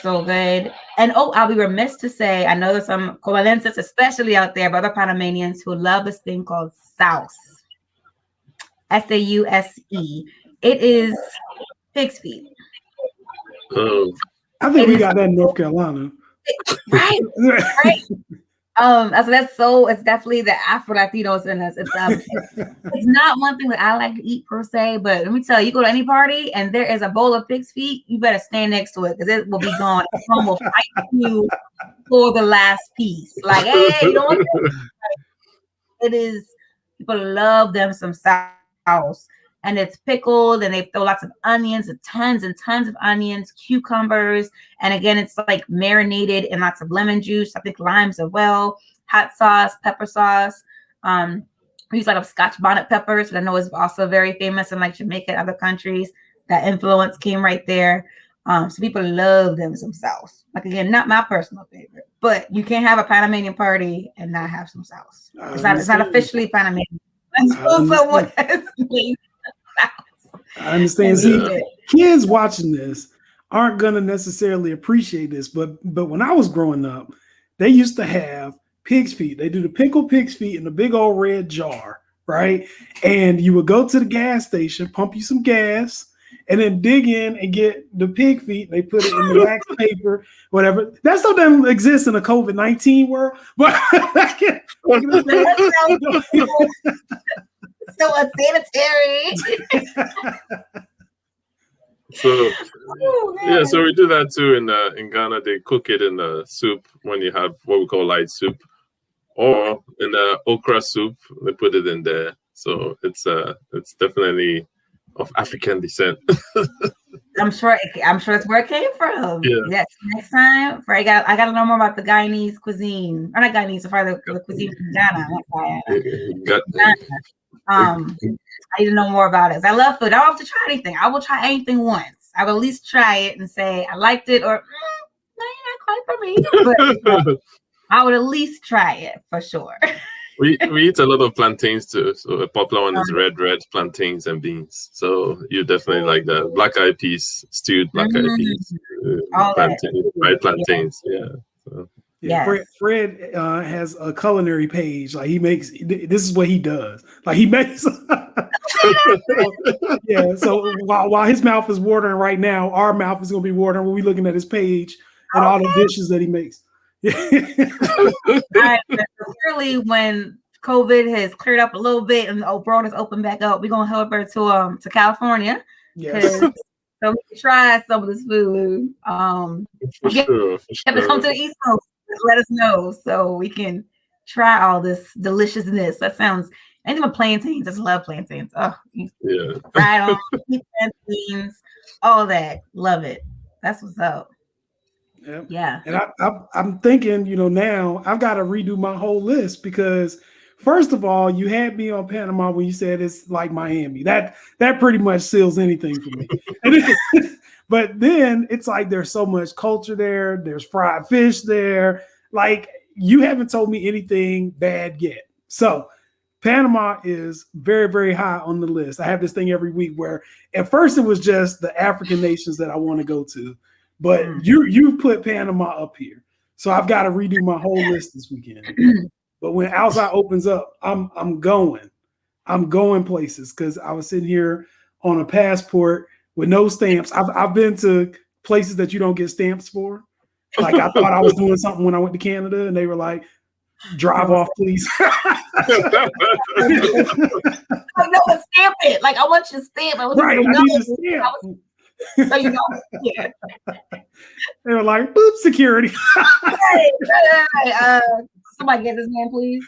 So good. And I'll be remiss to say, I know there's some Covalenses, especially out there, but other Panamanians who love this thing called sauce. SAUSE. It is pig's feet. I think we got that in North Carolina. Right. So it's definitely the Afro-Latinos in us. It's not one thing that I like to eat per se, but let me tell you, go to any party and there is a bowl of pig's feet, you better stand next to it because it will be gone. Someone will fight you for the last piece. Like, hey, you don't want this? It is, people love them some sauce. And it's pickled, and they throw lots of onions, and tons of onions, cucumbers, and again, it's like marinated in lots of lemon juice. I think limes as well. Hot sauce, pepper sauce. We use a lot of Scotch bonnet peppers, which I know is also very famous in like Jamaica and other countries. That influence came right there. So people love them some sauce. Like again, not my personal favorite, but you can't have a Panamanian party and not have some sauce. It's not officially Panamanian. Someone has made. I understand. See, kids watching this aren't gonna necessarily appreciate this, but when I was growing up, they used to have pig's feet. They do the pickled pig's feet in a big old red jar, right? And you would go to the gas station, pump you some gas, and then dig in and get the pig feet. They put it in the wax paper, whatever. That still doesn't exist in a COVID-19 world, but so unsanitary. So so we do that too in Ghana. They cook it in the soup when you have what we call light soup, or in the okra soup. They put it in there. So it's definitely of African descent. I'm sure that's where it came from. Yeah. Yes. Next time, I got to know more about the Guyanese cuisine. Or not Guyanese, the cuisine from Ghana. I need to know more about it. I love food. I don't have to try anything. I will try anything once. I will at least try it and say I liked it, or no, not quite for me. But I would at least try it for sure. We eat a lot of plantains too. So a popular one is red plantains and beans. So you definitely like that. Black eyed peas, stewed black eyed peas, fried plantains. Yeah. So. Yeah, Fred has a culinary page. Like this is what he does. Like he makes. Yeah. So while his mouth is watering right now, our mouth is gonna be watering when we're looking at his page and all the dishes that he makes. All right, clearly, when COVID has cleared up a little bit and the world has opened back up, we're gonna head over to California. Yes. So we can try some of this food. For sure. Have to come to the East Coast. Let us know so we can try all this deliciousness. That sounds. Anything with plantains, I just love plantains. Oh, yeah. Fried on plantains, all that. Love it. That's what's up. Yeah. And I'm thinking, now I've got to redo my whole list because first of all, you had me on Panama when you said it's like Miami. That pretty much seals anything for me. But then it's like there's so much culture there. There's fried fish there. Like you haven't told me anything bad yet. So Panama is very, very high on the list. I have this thing every week where at first it was just the African nations that I want to go to. But you put Panama up here. So I've got to redo my whole list this weekend. But when outside opens up, I'm going places because I was sitting here on a passport with no stamps. I've been to places that you don't get stamps for. Like I thought I was doing something when I went to Canada and they were like, drive off, please. I know, stamp it. Like I want you to stamp it. Right, I need to stamp. So you know, yeah. They were like, boop, security. Hey, somebody get this man, please.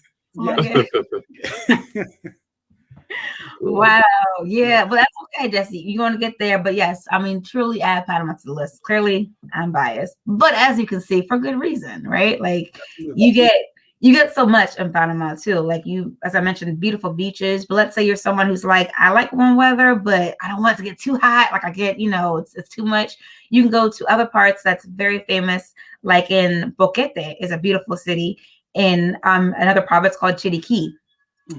Wow. Yeah, but that's okay, Jesse. You're going to get there. But yes, I mean, truly add Panama to the list. Clearly, I'm biased. But as you can see, for good reason, right? Like you get so much in Panama too. Like as I mentioned, beautiful beaches. But let's say you're someone who's like, I like warm weather, but I don't want it to get too hot. Like I get, it's too much. You can go to other parts that's very famous, like in Boquete is a beautiful city in another province called Chiriquí.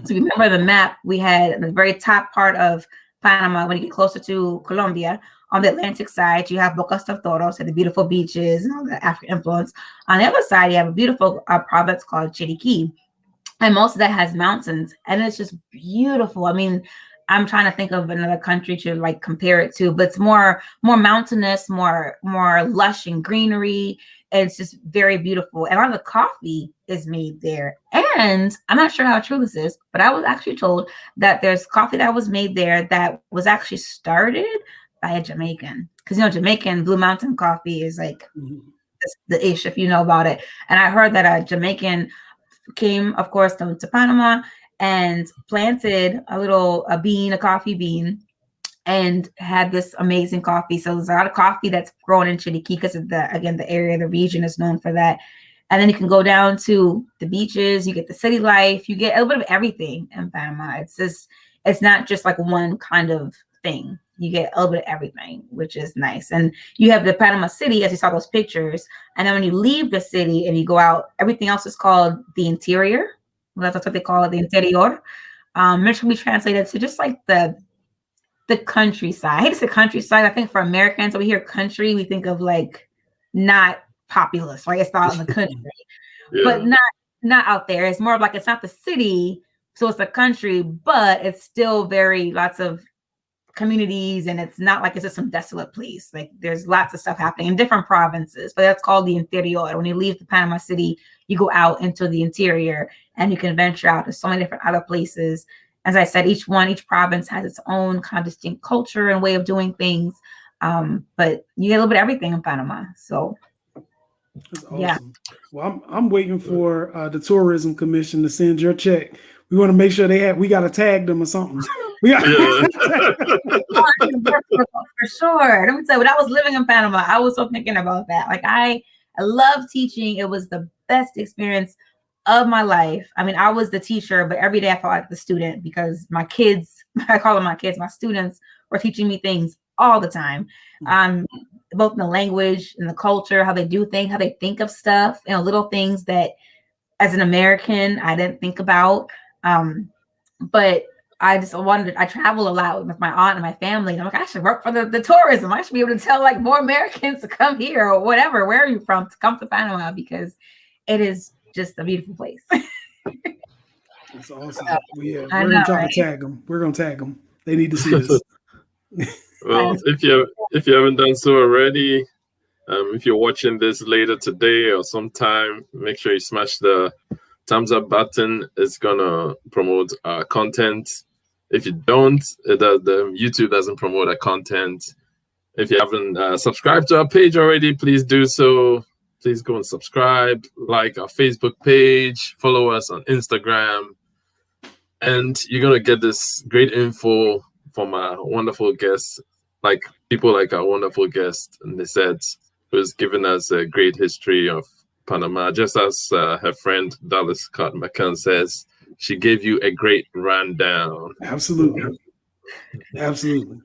So you remember the map we had at the very top part of Panama when you get closer to Colombia. On the Atlantic side, you have Bocas del Toro, so the beautiful beaches and all the African influence. On the other side, you have a beautiful province called Chiriquí. And most of that has mountains. And it's just beautiful. I mean, I'm trying to think of another country to like compare it to, but it's more mountainous, more lush and greenery. And it's just very beautiful. And a lot of the coffee is made there. And I'm not sure how true this is, but I was actually told that there's coffee that was made there that was actually started by a Jamaican. Because, you know, Jamaican Blue Mountain coffee is like the ish, if you know about it. And I heard that a Jamaican came, of course, to Panama and planted a coffee bean, and had this amazing coffee. So there's a lot of coffee that's grown in Chiriquí because of the area, the region is known for that. And then you can go down to the beaches, you get the city life, you get a little bit of everything in Panama. It's not just like one kind of thing. You get a little bit of everything, which is nice. And you have the Panama City, as you saw those pictures. And then when you leave the city and you go out, everything else is called the interior. Well, that's what they call it, the interior. Which can be translated to just like the countryside. I hate to say countryside. I think for Americans, when we hear country, we think of like not populous, right? It's not in the country, but not out there. It's more of like, it's not the city, so it's the country, but it's still very lots of communities, and it's not like it's just some desolate place. Like there's lots of stuff happening in different provinces, but that's called the interior. When you leave the Panama City, you go out into the interior and you can venture out to so many different other places. As I said, each province has its own kind of distinct culture and way of doing things. But you get a little bit of everything in Panama. So that's awesome. Yeah. Well, I'm waiting for the Tourism Commission to send your check. We want to make sure we got to tag them or something. We got for sure. Let me tell you, when I was living in Panama, I was so thinking about that. Like I love teaching. It was the best experience of my life. I mean, I was the teacher, but every day I felt like the student, because my kids, I call them my kids, my students were teaching me things all the time. Both in the language and the culture, how they do things, how they think of stuff, little things that as an American, I didn't think about. But I travel a lot with my aunt and my family. And I'm like, I should work for the tourism. I should be able to tell like more Americans to come here or whatever, where are you from, to come to Panama, because it is just a beautiful place. That's awesome. We're gonna try to tag them. We're gonna tag them. They need to see this. Well, if you haven't done so already, if you're watching this later today or sometime, make sure you smash the thumbs up button. It's gonna promote our content. If you don't, the YouTube doesn't promote our content. If you haven't subscribed to our page already, please do so. Please go and subscribe, like our Facebook page, follow us on Instagram, and you're gonna get this great info from our wonderful guests, like people like our wonderful guest Nicete, who's given us a great history of Panama. Just as her friend Dallas Scott McCann says, she gave you a great rundown. Absolutely. Absolutely.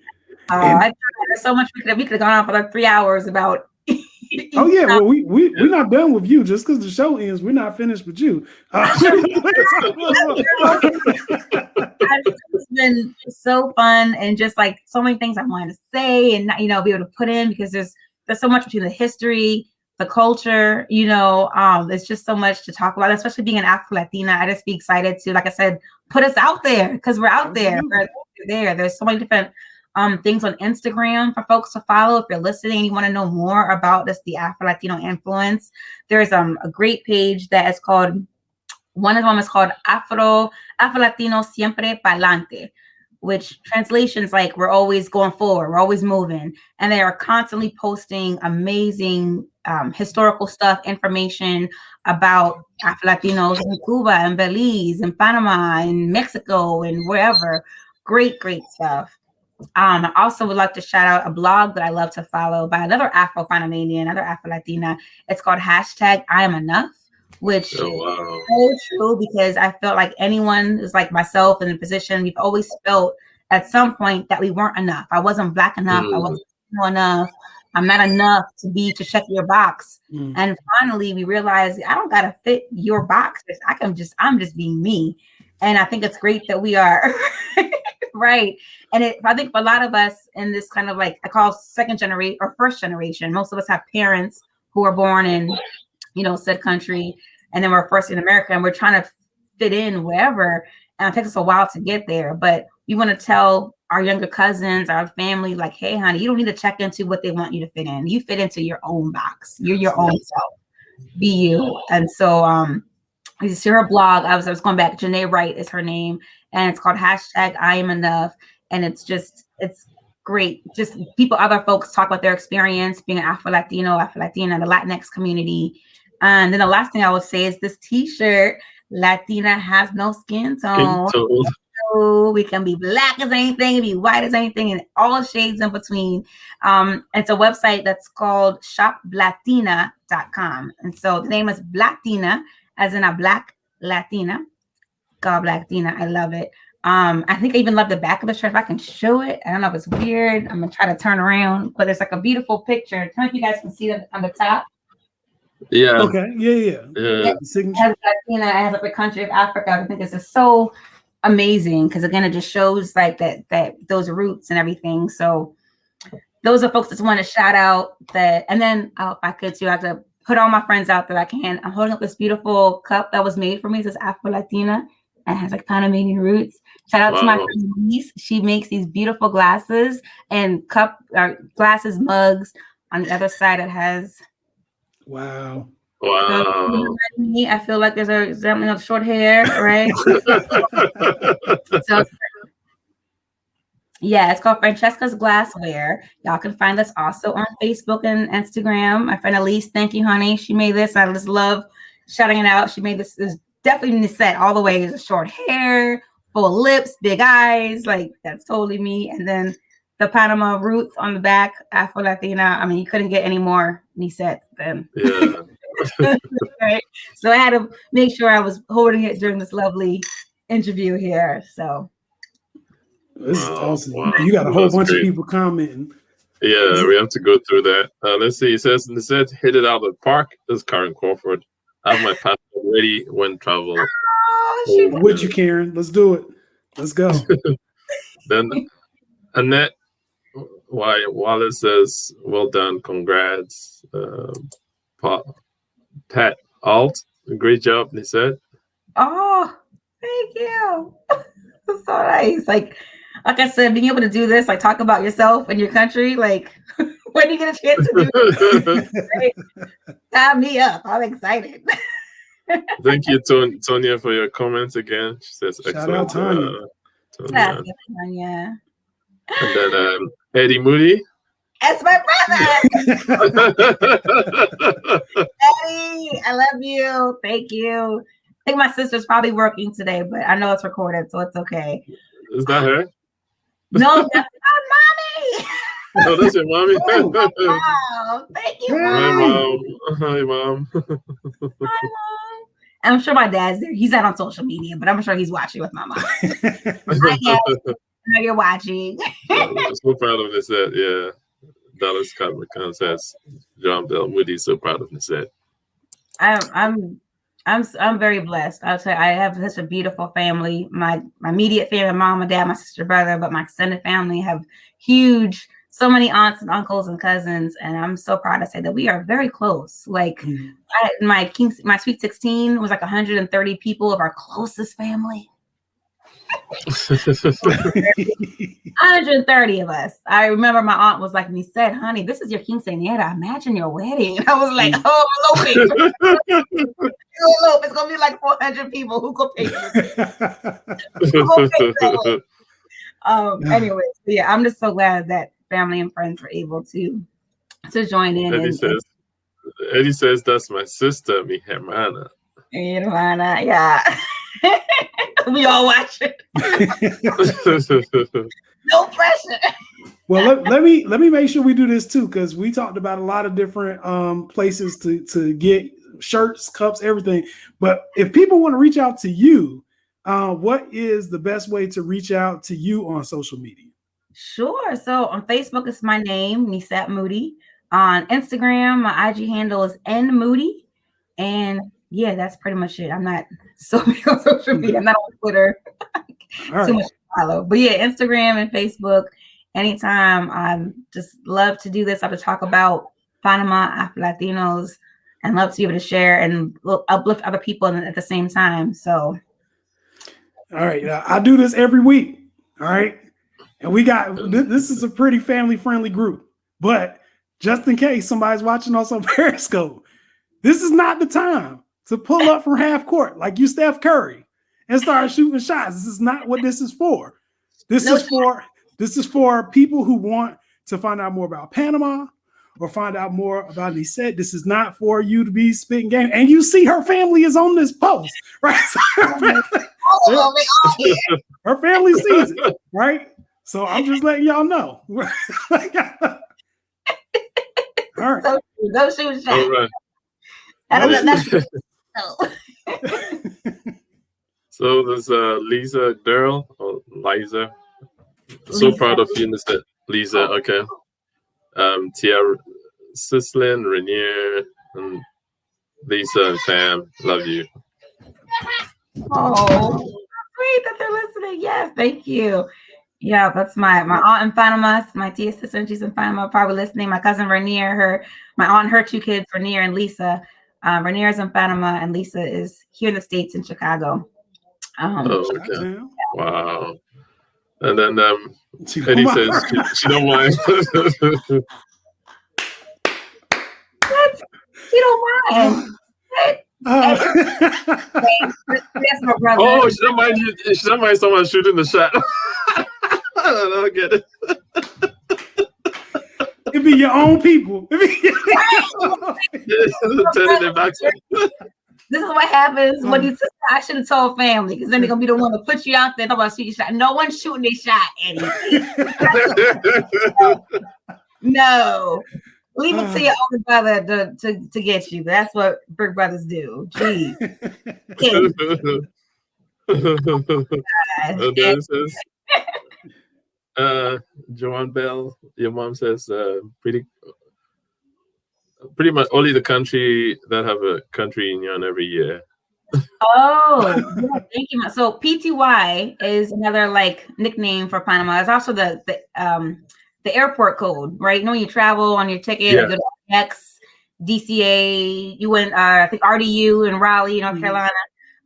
There's so much we could have gone on for like 3 hours about. Oh yeah, well we're not done with you. Just because the show ends, we're not finished with you. It's been so fun, and just like so many things I wanted to say and be able to put in, because there's so much between the history, the culture, there's just so much to talk about, especially being an Afro-Latina. I just be excited to, like I said, put us out there, because we're out there. We're there. There's so many different things on Instagram for folks to follow. If you're listening and you want to know more about the Afro-Latino influence, there's a great page that is called, one of them is called afrolatinos.siempre.palante, which translations like we're always going forward, we're always moving. And they are constantly posting amazing historical stuff, information about Afro-Latinos in Cuba and Belize and Panama and Mexico and wherever. Great stuff. I also would like to shout out a blog that I love to follow by another Afro-Panamanian, another Afro-Latina. It's called #IamEnough, which is so true, because I felt like anyone who's like myself in the position, we've always felt at some point that we weren't enough. I wasn't Black enough. I wasn't enough. I'm not enough to check your box. And finally we realized I don't gotta fit your box. I'm just being me. And I think it's great that we are right. And I think for a lot of us in this kind of like, I call second generation or first generation, most of us have parents who were born in, said country, and then we're first in America, and we're trying to fit in wherever. And it takes us a while to get there. But we want to tell our younger cousins, our family, like, hey, honey, you don't need to check into what they want you to fit in. You fit into your own box. You're your own self. Be you. And so you see her blog. I was going back. Janae Wright is her name, and it's called #IamEnough. And it's great. Just other folks talk about their experience being an Afro-Latino, Afro-Latina, the Latinx community. And then the last thing I would say is this T-shirt, Latina has no skin tone. So we can be black as anything, be white as anything, and all shades in between. It's a website that's called shoplatina.com. And so the name is Blatina, as in a black Latina. God, Blatina. I love it. I think I even love the back of the shirt. If I can show it, I don't know if it's weird. I'm gonna try to turn around, but it's like a beautiful picture. I don't know if you guys can see it on the top. Yeah. Okay. Yeah. It has Latina, it has like the country of Africa. I think it's just so amazing because again, it just shows like that those roots and everything. So those are folks that want to shout out that. And then if I could too, I have to put all my friends out that I can. I'm holding up this beautiful cup that was made for me. It says Afro-Latina and has like Panamanian roots. Shout out to my friend Denise. She makes these beautiful glasses and glasses, mugs. On the other side, it has. Wow. Wow. I feel like there's something of short hair, right? So yeah, it's called Francesca's Glassware. Y'all can find this also on Facebook and Instagram. My friend Elise, thank you, honey. She made this. I just love shouting it out. She made this. Is definitely Nicete all the way. It's short hair, full lips, big eyes. Like that's totally me. And then the Panama roots on the back, Afro-Latina. I mean, you couldn't get any more Nicete than. Yeah. Right. So I had to make sure I was holding it during this lovely interview here. So this is awesome. Wow. You got a whole bunch of people commenting. Yeah, we have to go through that. Let's see. It says hit it out of the park. This is Karen Crawford. I have my passport ready when travel. Would you, Karen? Let's do it. Let's go. Then Annette Wallace says, well done, congrats. Pat Alt, great job, Nicete. Oh, thank you. That's so nice. Like I said, being able to do this, like talk about yourself and your country, like when you get a chance to do this, right? Tie me up. I'm excited. Thank you, Tonya, for your comments again. She says, excellent. Shout out Tanya. Tanya. And then Eddie Moodie. That's my brother. Eddie, I love you. Thank you. I think my sister's probably working today, but I know it's recorded, so it's okay. Is that her? No, that's my mommy. Oh, that's your mommy? Oh, wow. Thank you, Mom. Hi, Mom. Hi, Mom. I'm sure my dad's there. He's not on social media, but I'm sure he's watching with my mom. Hi, Dad. I know you're watching. I'm so proud of Nicete. Yeah. Dallas Scott McCann says, John Bell Moody, so proud of Nicete. I'm very blessed. I'll tell you, I have such a beautiful family. My immediate family, mom and dad, my sister, brother, but my extended family have so many aunts and uncles and cousins, and I'm so proud to say that we are very close. Like my Sweet 16 was like 130 people of our closest family. 130 of us. I remember my aunt was like, Nicete, honey, this is your quinceañera. Imagine your wedding. And I was like, oh, eloping. It's gonna be like 400 people. Who could pay for this? Anyway, so yeah, I'm just so glad that family and friends were able to join in. Eddie says that's my sister, mi hermana. Yeah. We all watch it. No pressure. Well, let me make sure we do this too, because we talked about a lot of different places to get shirts, cups, everything. But if people want to reach out to you, what is the best way to reach out to you on social media? Sure. So on Facebook, it's my name, Nicete Moodie. On Instagram, my IG handle is nmoodie. And yeah, that's pretty much it. I'm not so big on social media. I'm not on Twitter. Too much to follow. But yeah, Instagram and Facebook. Anytime. I just love to do this. I have to talk about Panama, Afro-Latinos, and love to be able to share and uplift other people at the same time. So. All right. I do this every week. All right. And we got, this is a pretty family-friendly group. But just in case somebody's watching us on Periscope, this is not the time to pull up from half court like you Steph Curry and start shooting shots. This is not what this is for. This is for people who want to find out more about Panama or find out more about Nicete. This is not for you to be spitting game. And you see her family is on this post, right? Her family sees it, right? So I'm just letting y'all know. All right. Go shoot shots. All right. So there's Lisa Durrell or Liza. So proud of you, Mr. Lisa. Okay. Tia Sislin, Rainier, and Lisa and Sam. Love you. Oh, great that they're listening. Yes, thank you. Yeah, that's my aunt in Panama, my tia sister, she's in Panama, probably listening. My cousin Rainier, my aunt, her two kids, Rainier and Lisa. Rainier is in Panama, and Lisa is here in the States in Chicago. Okay. Wow. And then Eddie says she don't mind. She don't mind. That's my brother. Oh, she don't mind someone shooting the shot. I don't get it. It be your own people. This is what happens when you say, I should have told family, because then they're gonna be the one to put you out there. Nobody shoot your shot. No one's shooting their shot, Eddie. No. Leave it to your older brother to get you. That's what big brothers do. Gee. Joanne Bell, your mom says pretty much only the country that have a country union every year. Oh, yeah, thank you. So PTY is another like nickname for Panama. It's also the airport code, right? You know, when you travel on your ticket, you go to X, DCA, you went I think RDU in Raleigh, North Carolina.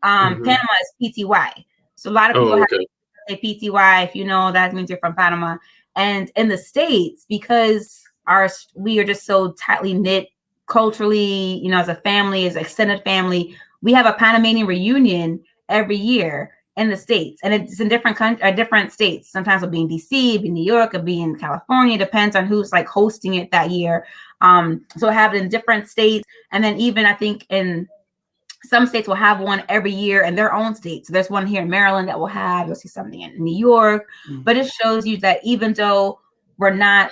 Panama is PTY. So a lot of people have to say PTY. If you know, that means you're from Panama. And in the States, because we are just so tightly knit culturally, you know, as a family, as an extended family, we have a Panamanian reunion every year in the States, and it's in different states. Sometimes it'll be in DC, it'll be in New York, it'll be in California. Depends on who's like hosting it that year. So I have it in different states, and then even I think in some states will have one every year in their own state. So there's one here in Maryland that will have. You'll see something in New York, but it shows you that even though we're not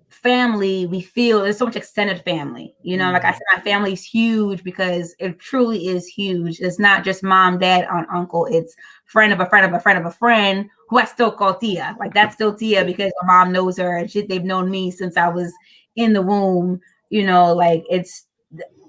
family, we feel there's so much extended family. You know, like I said, my family is huge because it truly is huge. It's not just mom, dad, aunt, uncle. It's friend of a friend of a friend of a friend who I still call Tia. Like that's still Tia because my mom knows her and they've known me since I was in the womb. You know, like it's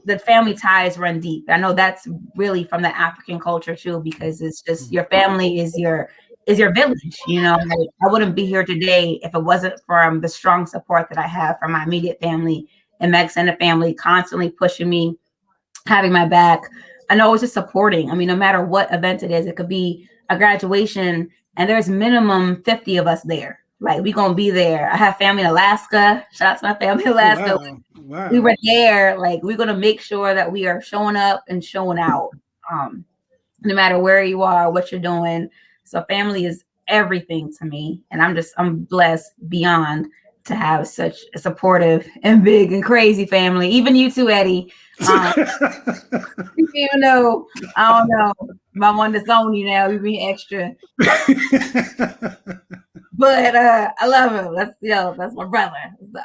the family ties run deep. I know that's really from the African culture too, because it's just your family is your village. You know, like, I wouldn't be here today if it wasn't from the strong support that I have from my immediate family and my extended family, constantly pushing me, having my back, and always just supporting. I mean, no matter what event it is, it could be a graduation and there's minimum 50 of us there. Like we're gonna be there. I have family in Alaska. Shout out to my family in Alaska. Wow. We were there. Like we're gonna make sure that we are showing up and showing out, no matter where you are, what you're doing. So family is everything to me, and I'm blessed beyond to have such a supportive and big and crazy family. Even you too, Eddie. Even though I don't know, I'm on the zone you now. We being extra. But I love him. That's my brother. So.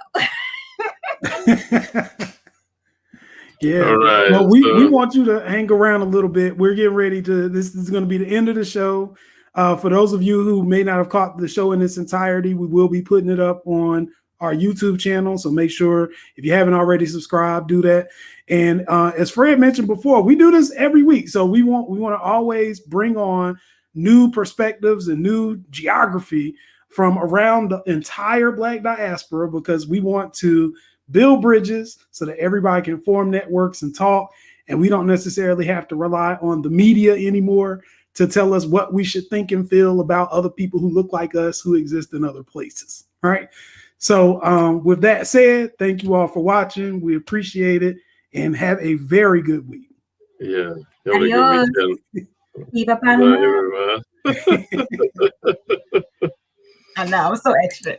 Yeah. All right. Well, we want you to hang around a little bit. We're getting ready to. This is going to be the end of the show. For those of you who may not have caught the show in its entirety, we will be putting it up on our YouTube channel. So make sure if you haven't already subscribed, do that. And as Fred mentioned before, we do this every week. So we want to always bring on new perspectives and new geography from around the entire Black diaspora, because we want to build bridges so that everybody can form networks and talk. And we don't necessarily have to rely on the media anymore to tell us what we should think and feel about other people who look like us who exist in other places. All right. So with that said, thank you all for watching. We appreciate it and have a very good week. Yeah. Have a good Adios. weekend. Viva Bye, Panama. everyone. I know, I'm so extra.